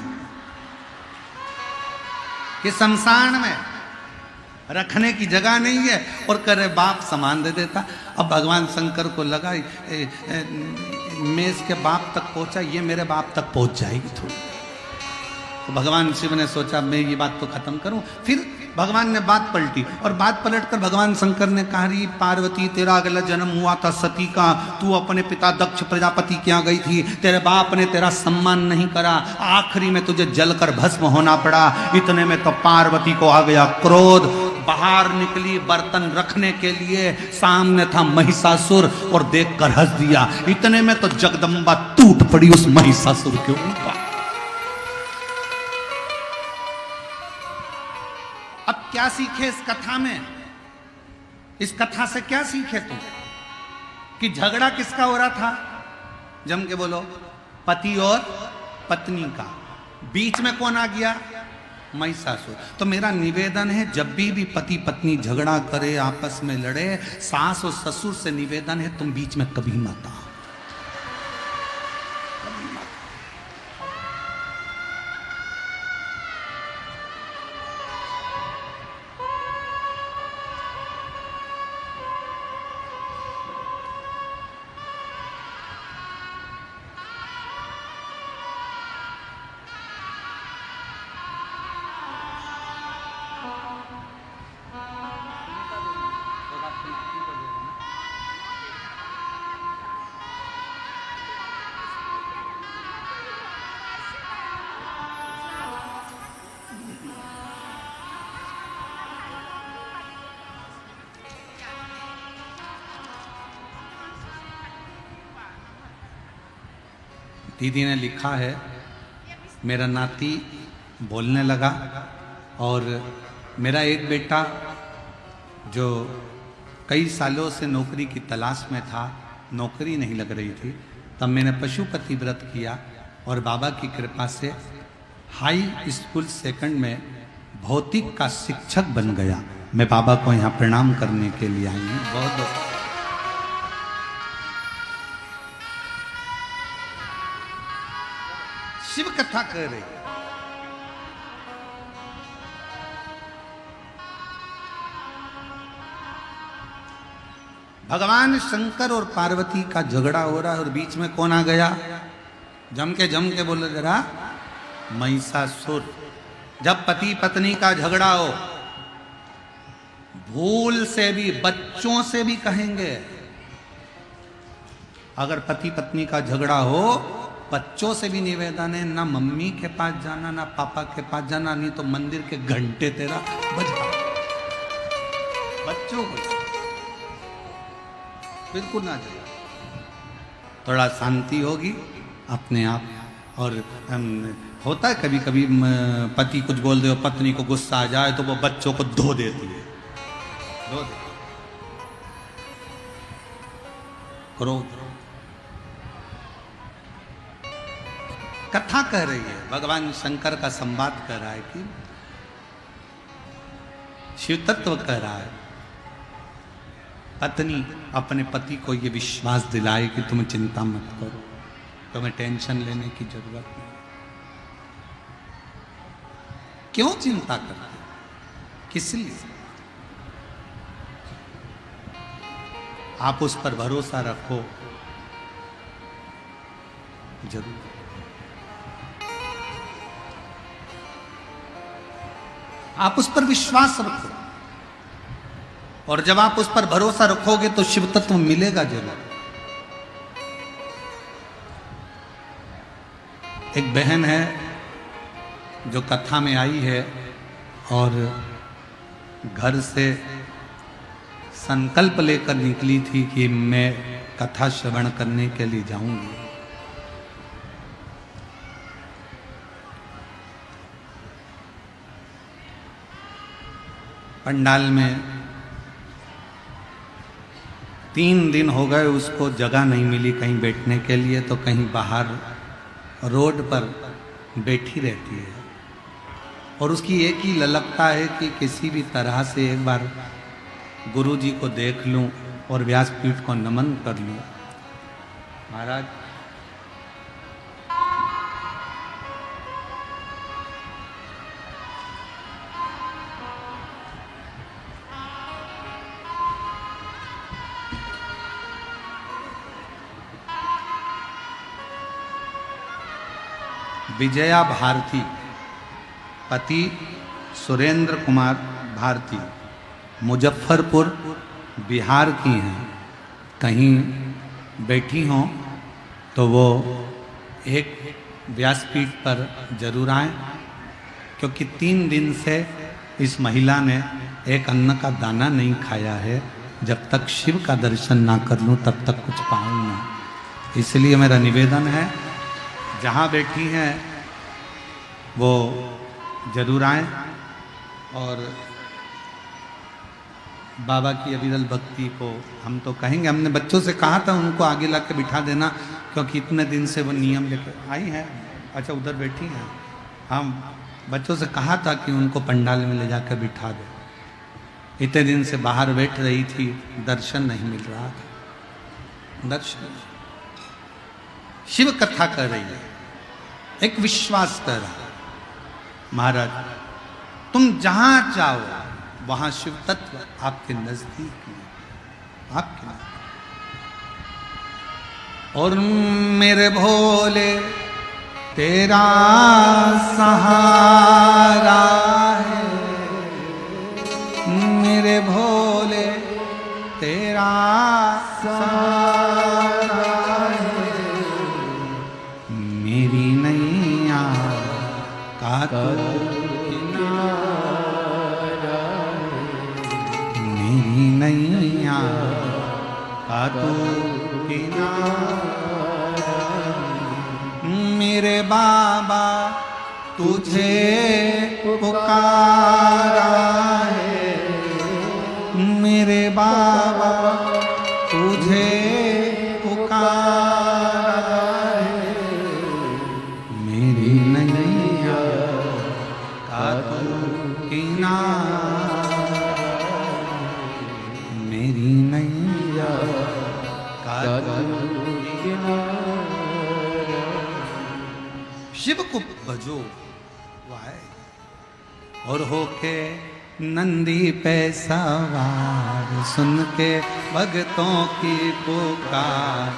कि शमशान में रखने की जगह नहीं है, और करे बाप सामान दे देता। अब भगवान शंकर को लगा मैं इसके बाप तक पहुंचा, ये मेरे बाप तक पहुंच जाएगी थोड़ी। तो भगवान शिव ने सोचा मैं ये बात तो खत्म करूं। फिर भगवान ने बात पलटी और बात पलटकर भगवान शंकर ने कहा, री पार्वती तेरा अगला जन्म हुआ था सती का, तू अपने पिता दक्ष प्रजापति के यहाँ गई थी, तेरे बाप ने तेरा सम्मान नहीं करा, आखिरी में तुझे जलकर भस्म होना पड़ा। इतने में तो पार्वती को आ गया क्रोध, बाहर निकली बर्तन रखने के लिए, सामने था महिषासुर और देखकर हंस दिया। इतने में तो जगदम्बा टूट पड़ी उस महिषासुर के ऊपर। अब क्या सीखे इस कथा में? इस कथा से क्या सीखे तुम? कि झगड़ा किसका हो रहा था? जम के बोलो, पति और पत्नी का। बीच में कौन आ गया? महिषासुर। तो मेरा निवेदन है, जब भी पति पत्नी झगड़ा करे, आपस में लड़े, सास और ससुर से निवेदन है, तुम बीच में कभी मत आओ। दीदी ने लिखा है, मेरा नाती बोलने लगा और मेरा एक बेटा जो कई सालों से नौकरी की तलाश में था, नौकरी नहीं लग रही थी, तब मैंने पशुपति व्रत किया और बाबा की कृपा से हाई स्कूल सेकंड में भौतिक का शिक्षक बन गया। मैं बाबा को यहाँ प्रणाम करने के लिए आई हूँ। बहुत बहुत शिव कथा कर रही। भगवान शंकर और पार्वती का झगड़ा हो रहा है और बीच में कौन आ गया? जम के बोले जरा, महिषासुर। जब पति पत्नी का झगड़ा हो, भूल से भी, बच्चों से भी कहेंगे, अगर पति पत्नी का झगड़ा हो, बच्चों से भी निवेदन है, ना मम्मी के पास जाना ना पापा के पास जाना, नहीं तो मंदिर के घंटे तेरा बजा। बच्चों को बिल्कुल ना जाए, थोड़ा शांति होगी अपने आप। और होता है कभी कभी पति कुछ बोल दे, पत्नी को गुस्सा आ जाए तो वो बच्चों को धो देती है, धो दे क्रोध। कथा कह रही है, भगवान शंकर का संवाद कर रहा है कि शिव तत्व कह रहा है, पत्नी अपने पति को यह विश्वास दिलाए कि तुम चिंता मत करो, तुम्हें टेंशन लेने की जरूरत नहीं। क्यों चिंता करते? किस लिए? आप उस पर भरोसा रखो, जरूर। आप उस पर विश्वास रखो, और जब आप उस पर भरोसा रखोगे तो शिव तत्व मिलेगा जरूर। एक बहन है जो कथा में आई है और घर से संकल्प लेकर निकली थी कि मैं कथा श्रवण करने के लिए जाऊंगी। पंडाल में 3 दिन हो गए, उसको जगह नहीं मिली कहीं बैठने के लिए, तो कहीं बाहर रोड पर बैठी रहती है और उसकी एक ही ललकता है कि किसी भी तरह से एक बार गुरु जी को देख लूं और व्यासपीठ को नमन कर लूं। महाराज विजया भारती, पति सुरेंद्र कुमार भारती मुजफ्फरपुर बिहार की हैं, कहीं बैठी हों तो वो एक व्यासपीठ पर जरूर आए, क्योंकि 3 दिन से इस महिला ने एक अन्न का दाना नहीं खाया है। जब तक शिव का दर्शन ना कर लूं तब तक कुछ पाऊं ना। इसलिए मेरा निवेदन है, जहां बैठी हैं वो जरूर आए और बाबा की अविरल भक्ति को हम तो कहेंगे। हमने बच्चों से कहा था उनको आगे ला के बिठा देना, क्योंकि इतने दिन से वो नियम लेकर आई हैं। अच्छा, उधर बैठी हैं। हम बच्चों से कहा था कि उनको पंडाल में ले जाकर बिठा दे। इतने दिन से बाहर बैठ रही थी, दर्शन नहीं मिल रहा था। दर्शन, शिव कथा कर रही है, एक विश्वास कर रहा है। महाराज, तुम जहां जाओ वहां शिव तत्व आपके नजदीक है, आपके नजदीक। और मेरे भोले तेरा सहारा है, मेरे भोले तेरा सहारा है, मेरी नैया का तो किनारा है, मेरी नैया का तो किनारा, मेरे बाबा तुझे पुकारा है, मेरे बाबा तुझे पुकारा है, मेरी नैया का तू किनारा, मेरी नैया का तू किनारा। शिव को भजो वाहे, और होके नंदी पे सवार, सुन के भगतों की पुकार,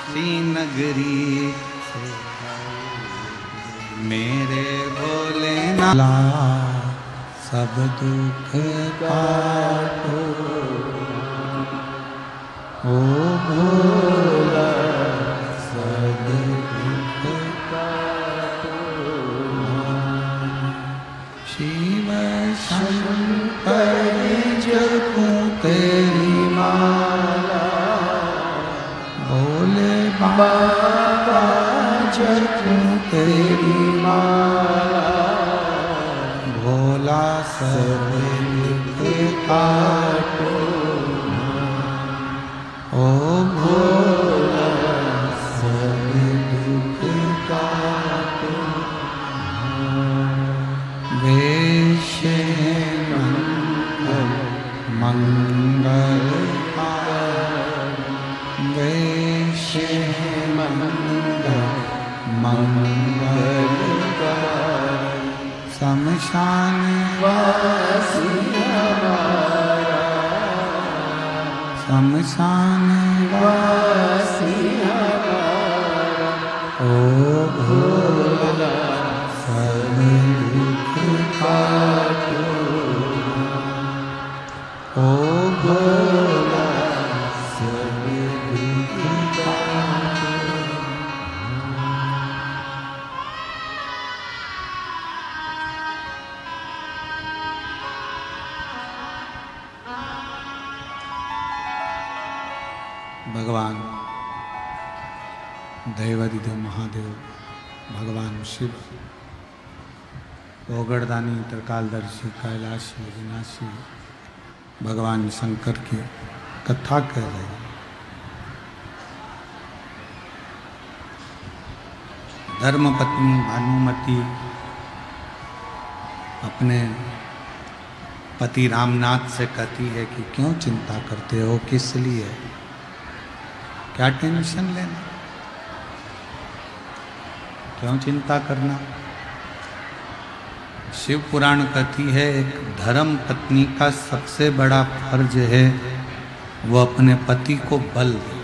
श्री नगरी से मेरे भोलेनाथ सब दुख काटो, ओ भोला सब दुख काटो। शिव शंकर जपूं तेरी माला, भोले बाबा जपूं तेरी माला, भोला सब दुख काटो, ओ भोला सब दुख काटो। वेश मंगल वेश मंगल शमशान वासी हमारा, शमशान वासी हमारा, ओ भोला सब दुख काटो, ओ भोला सब दुख काटो। भगवान देवाधिदेव महादेव, भगवान शिव, ओगड़दानी, त्रिकालदर्शी, कैलाशी, विनाशी भगवान शंकर की कथा कर रहे हैं। धर्मपत्नी भानुमति अपने पति रामनाथ से कहती है कि क्यों चिंता करते हो, किस लिए, क्या टेंशन लेना, क्यों चिंता करना। शिव पुराण कहती है एक धर्म पत्नी का सबसे बड़ा फर्ज है वो अपने पति को बल दे।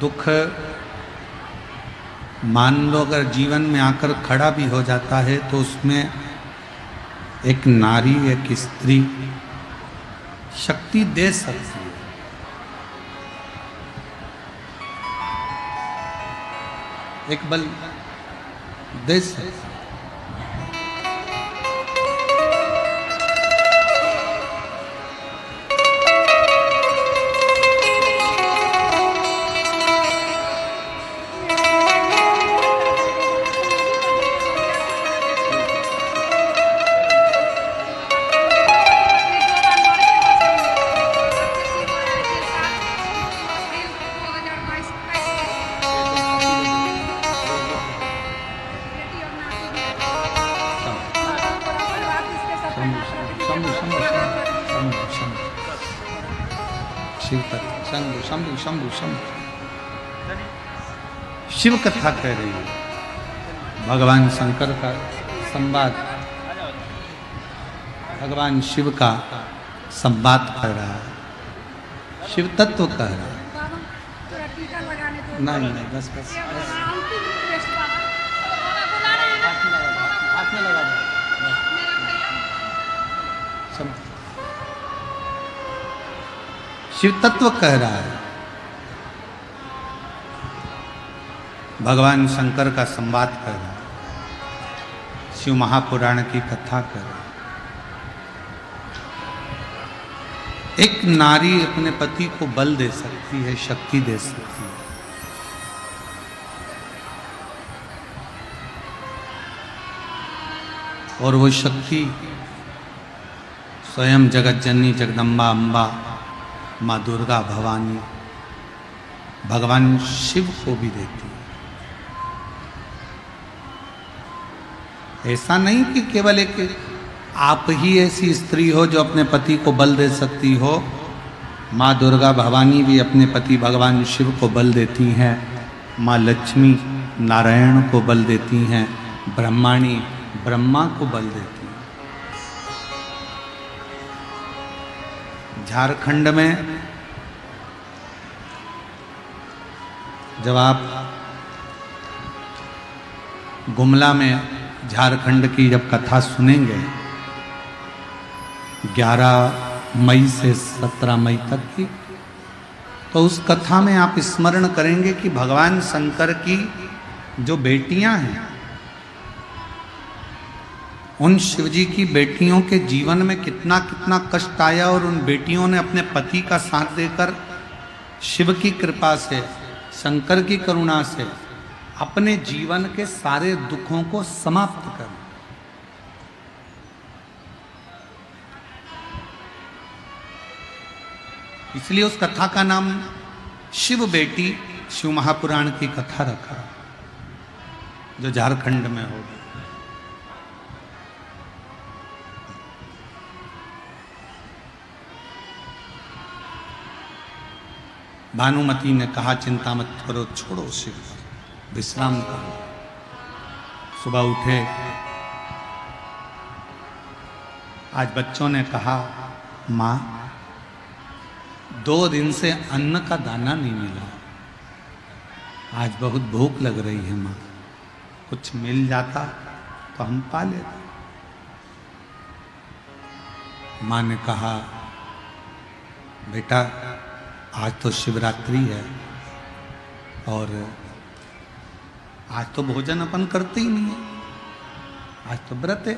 दुख मान लो अगर जीवन में आकर खड़ा भी हो जाता है तो उसमें एक नारी, एक स्त्री शक्ति दे सकती है। एक बल दे सकती है। शंभु शंभु शंभु शिव कथा कह रही है। भगवान शंकर का संवाद, भगवान शिव का संवाद कर रहा है, शिव तत्व कह रहा है। नहीं नहीं बस बस शिव तत्व कह रहा है। भगवान शंकर का संवाद कर रहा है, शिव महापुराण की कथा कर रहा है। एक नारी अपने पति को बल दे सकती है, शक्ति दे सकती है। और वो शक्ति स्वयं जगत जननी जगदम्बा अम्बा माँ दुर्गा भवानी भगवान शिव को भी देती है। ऐसा नहीं कि केवल एक आप ही ऐसी स्त्री हो जो अपने पति को बल दे सकती हो। माँ दुर्गा भवानी भी अपने पति भगवान शिव को बल देती हैं। माँ लक्ष्मी नारायण को बल देती हैं। ब्रह्माणी ब्रह्मा को बल देती हैं। झारखंड में जब आप गुमला में झारखंड की जब कथा सुनेंगे 11 मई से 17 मई तक की, तो उस कथा में आप स्मरण करेंगे कि भगवान शंकर की जो बेटियां हैं, उन शिवजी की बेटियों के जीवन में कितना कितना कष्ट आया और उन बेटियों ने अपने पति का साथ देकर शिव की कृपा से, शंकर की करुणा से अपने जीवन के सारे दुखों को समाप्त कर। इसलिए उस कथा का नाम शिव बेटी शिव महापुराण की कथा रखा, जो झारखंड में होगी। भानुमति ने कहा चिंता मत करो, छोड़ो शिव, विश्राम करो। सुबह उठे, आज बच्चों ने कहा माँ 2 दिन से अन्न का दाना नहीं मिला, आज बहुत भूख लग रही है माँ, कुछ मिल जाता तो हम पा लेते। माँ ने कहा बेटा आज तो शिवरात्रि है और आज तो भोजन अपन करते ही नहीं है, आज तो व्रत है।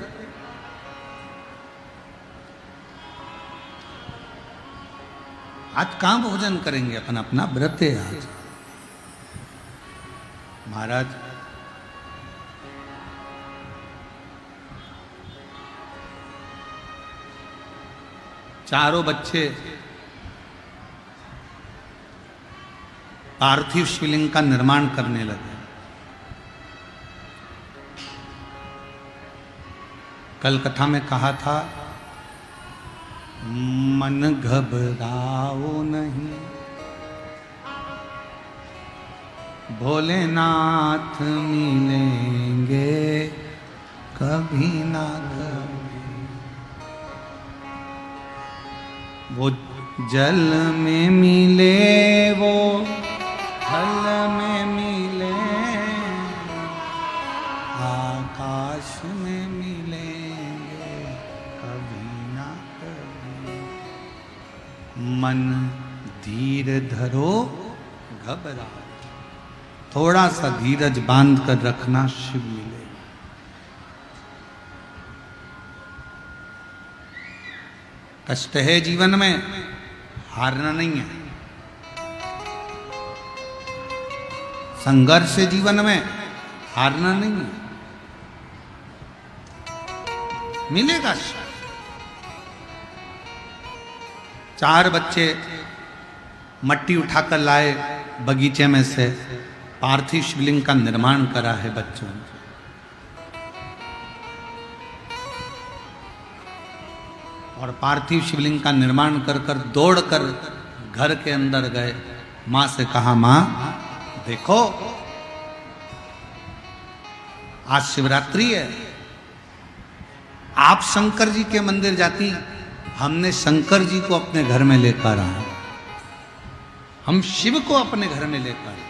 आज कहां भोजन करेंगे अपन, अपना व्रत है आज। महाराज चारों बच्चे पार्थिव शिवलिंग का निर्माण करने लगे। कल कथा में कहा था मन घबराओ नहीं, भोलेनाथ मिलेंगे कभी ना कभी। वो जल में मिले, वो फल में मिले, काश में मिलेंगे कभी ना कभी। मन धीर धरो घबरा, थोड़ा सा धीरज बांध कर रखना, शिव मिलेगा। कष्ट है जीवन में, हारना नहीं है। संघर्ष है जीवन में, हारना नहीं है। मिलेगा शिव। 4 बच्चे मट्टी उठाकर लाए बगीचे में से, पार्थिव शिवलिंग का निर्माण करा है बच्चों ने। और पार्थिव शिवलिंग का निर्माण कर कर दौड़कर घर के अंदर गए। मां से कहा, मां देखो आज शिवरात्रि है, आप शंकर जी के मंदिर जाती, हमने शंकर जी को अपने घर में लेकर आए, हम शिव को अपने घर में लेकर आए।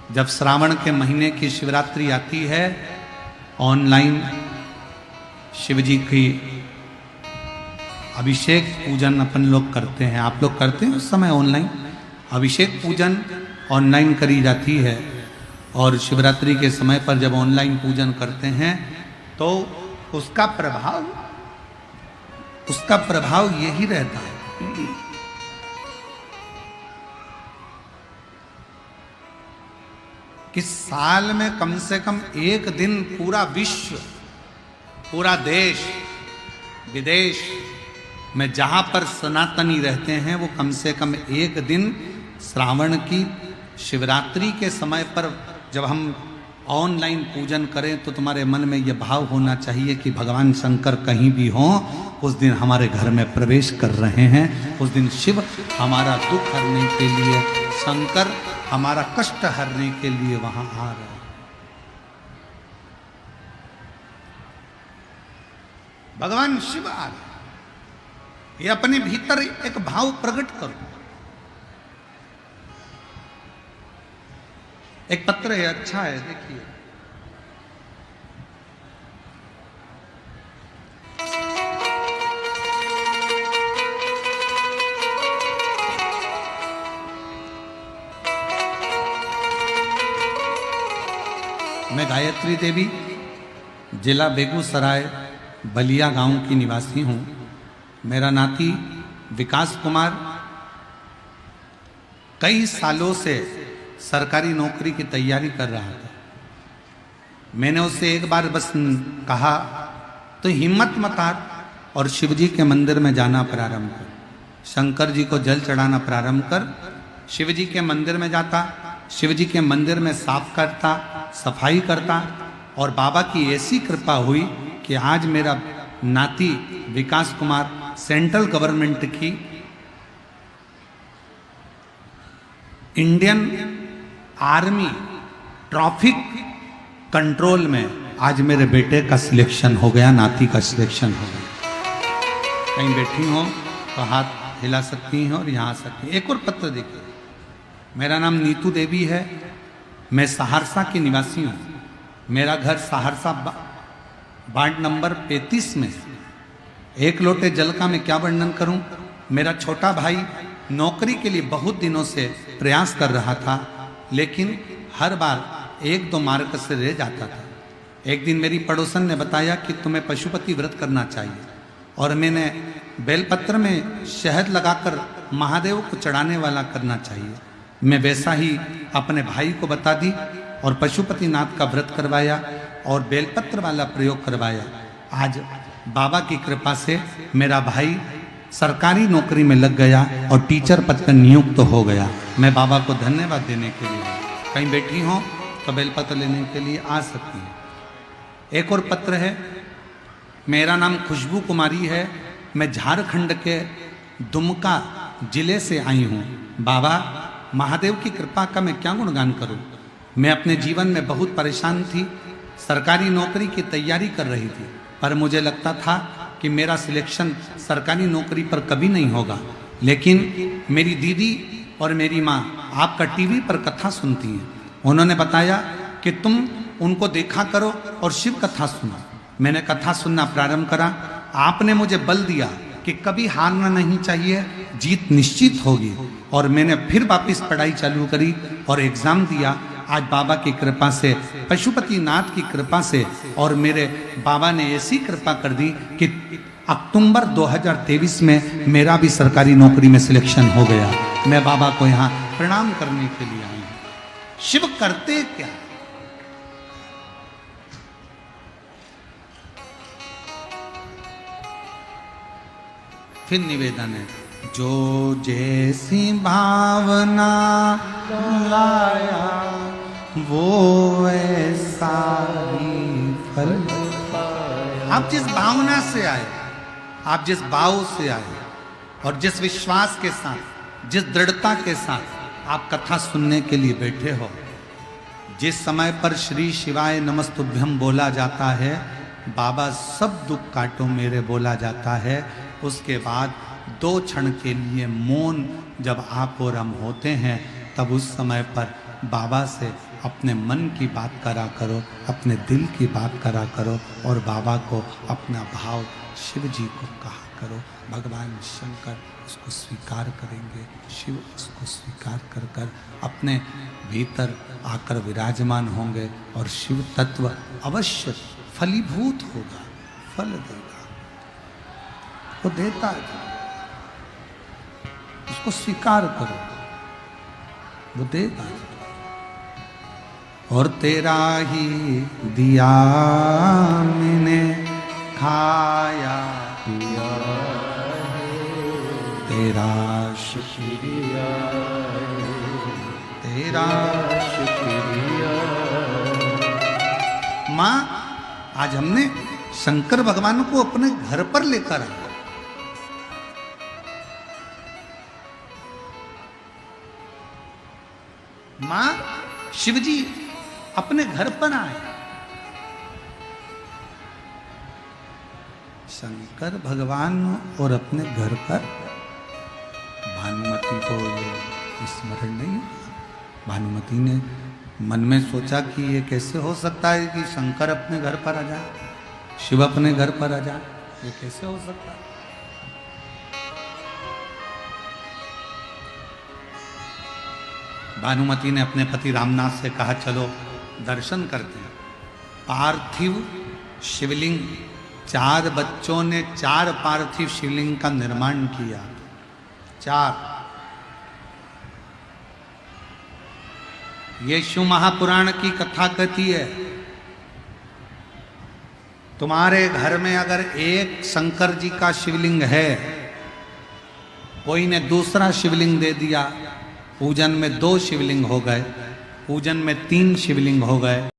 जब श्रावण के महीने की शिवरात्रि आती है, ऑनलाइन शिव जी की अभिषेक पूजन अपन लोग करते हैं। आप लोग करते हैं उस समय ऑनलाइन अभिषेक पूजन ऑनलाइन करी जाती है। और शिवरात्रि के समय पर जब ऑनलाइन पूजन करते हैं तो उसका प्रभाव यही रहता है कि साल में कम से कम एक दिन पूरा विश्व, पूरा देश विदेश में जहां पर सनातनी रहते हैं, वो कम से कम एक दिन श्रावण की शिवरात्रि के समय पर जब हम ऑनलाइन पूजन करें तो तुम्हारे मन में यह भाव होना चाहिए कि भगवान शंकर कहीं भी हों, उस दिन हमारे घर में प्रवेश कर रहे हैं। उस दिन शिव हमारा दुख हरने के लिए, शंकर हमारा कष्ट हरने के लिए वहां आ रहे हैं। भगवान शिव आ रहे, ये अपने भीतर एक भाव प्रकट करो। एक पत्र है, अच्छा है, देखिए। मैं गायत्री देवी, जिला बेगूसराय, बलिया गांव की निवासी हूं। मेरा नाती विकास कुमार कई सालों से सरकारी नौकरी की तैयारी कर रहा था। मैंने उससे एक बार बस कहा, तो हिम्मत मत हार और शिव जी के मंदिर में जाना प्रारंभ कर, शंकर जी को जल चढ़ाना प्रारंभ कर। शिव जी के मंदिर में जाता, शिव जी के मंदिर में साफ करता, सफाई करता, और बाबा की ऐसी कृपा हुई कि आज मेरा नाती विकास कुमार सेंट्रल गवर्नमेंट की इंडियन आर्मी ट्रैफिक कंट्रोल में आज मेरे बेटे का सिलेक्शन हो गया, नाती का सिलेक्शन हो गया। कहीं बैठी हो तो हाथ हिला सकती हैं और यहाँ आ सकती हैं। एक और पत्र देखिए। मेरा नाम नीतू देवी है, मैं सहरसा की निवासी हूँ। मेरा घर सहरसा वार्ड नंबर 35 में। एक लोटे जल का मैं क्या वर्णन करूं। मेरा छोटा भाई नौकरी के लिए बहुत दिनों से प्रयास कर रहा था, लेकिन हर बार 1-2 मार्क से रह जाता था। एक दिन मेरी पड़ोसन ने बताया कि तुम्हें पशुपति व्रत करना चाहिए, और मैंने बेलपत्र में शहद लगाकर महादेव को चढ़ाने वाला करना चाहिए। मैं वैसा ही अपने भाई को बता दी और पशुपतिनाथ का व्रत करवाया और बेलपत्र वाला प्रयोग करवाया। आज बाबा की कृपा से मेरा भाई सरकारी नौकरी में लग गया और टीचर पद पर नियुक्त हो गया। मैं बाबा को धन्यवाद देने के लिए, कहीं बैठी हो तो बेलपत्र लेने के लिए आ सकती है। एक और पत्र है। मेरा नाम खुशबू कुमारी है, मैं झारखंड के दुमका जिले से आई हूँ। बाबा महादेव की कृपा का मैं क्या गुणगान करूँ। मैं अपने जीवन में बहुत परेशान थी, सरकारी नौकरी की तैयारी कर रही थी, पर मुझे लगता था कि मेरा सिलेक्शन सरकारी नौकरी पर कभी नहीं होगा। लेकिन मेरी दीदी और मेरी माँ आपका टीवी पर कथा सुनती हैं। उन्होंने बताया कि तुम उनको देखा करो और शिव कथा सुनो। मैंने कथा सुनना प्रारंभ करा, आपने मुझे बल दिया कि कभी हारना नहीं चाहिए, जीत निश्चित होगी। और मैंने फिर वापस पढ़ाई चालू करी और एग्जाम दिया। आज बाबा की कृपा से, पशुपतिनाथ की कृपा से, और मेरे बाबा ने ऐसी कृपा कर दी कि अक्टूबर 2023 में मेरा भी सरकारी नौकरी में सिलेक्शन हो गया। मैं बाबा को यहाँ प्रणाम करने के लिए आई हूं। शिव करते क्या? फिर निवेदन है, जो जैसी भावना लाया वो ऐसा ही फल पाया। आप जिस भावना से आए, आप जिस भाव से आए और जिस विश्वास के साथ, जिस दृढ़ता के साथ आप कथा सुनने के लिए बैठे हो, जिस समय पर श्री शिवाय नमस्तुभ्यम बोला जाता है, बाबा सब दुख काटो मेरे बोला जाता है, उसके बाद 2 क्षण के लिए मौन जब आप और हम होते हैं, तब उस समय पर बाबा से अपने मन की बात करा करो, अपने दिल की बात करा करो और बाबा को अपना भाव शिव जी को कहा करो। भगवान शंकर उसको स्वीकार करेंगे, शिव उसको स्वीकार कर कर अपने भीतर आकर विराजमान होंगे और शिव तत्व अवश्य फलीभूत होगा, फल देगा। वो देता है, उसको स्वीकार करो, वो देगा। और तेरा ही दिया मैंने खाया पिया, तेरा शुक्रिया, तेरा शुक्रिया। माँ, आज हमने शंकर भगवान को अपने घर पर लेकर आए। माँ, शिवजी अपने घर पर आए। शंकर भगवान और अपने घर पर। भानुमति को ये स्मरण नहीं हुआ। भानुमति ने मन में सोचा कि ये कैसे हो सकता है कि शंकर अपने घर पर आ जाए, शिव अपने घर पर आ जाए, ये कैसे हो सकता है। भानुमति ने अपने पति रामनाथ से कहा, चलो दर्शन करते हैं। पार्थिव शिवलिंग, 4 बच्चों ने 4 पार्थिव शिवलिंग का निर्माण किया। 4। ये शिव महापुराण की कथा कहती है, तुम्हारे घर में अगर एक शंकर जी का शिवलिंग है, कोई ने दूसरा शिवलिंग दे दिया, पूजन में 2 शिवलिंग हो गए, पूजन में 3 शिवलिंग हो गए,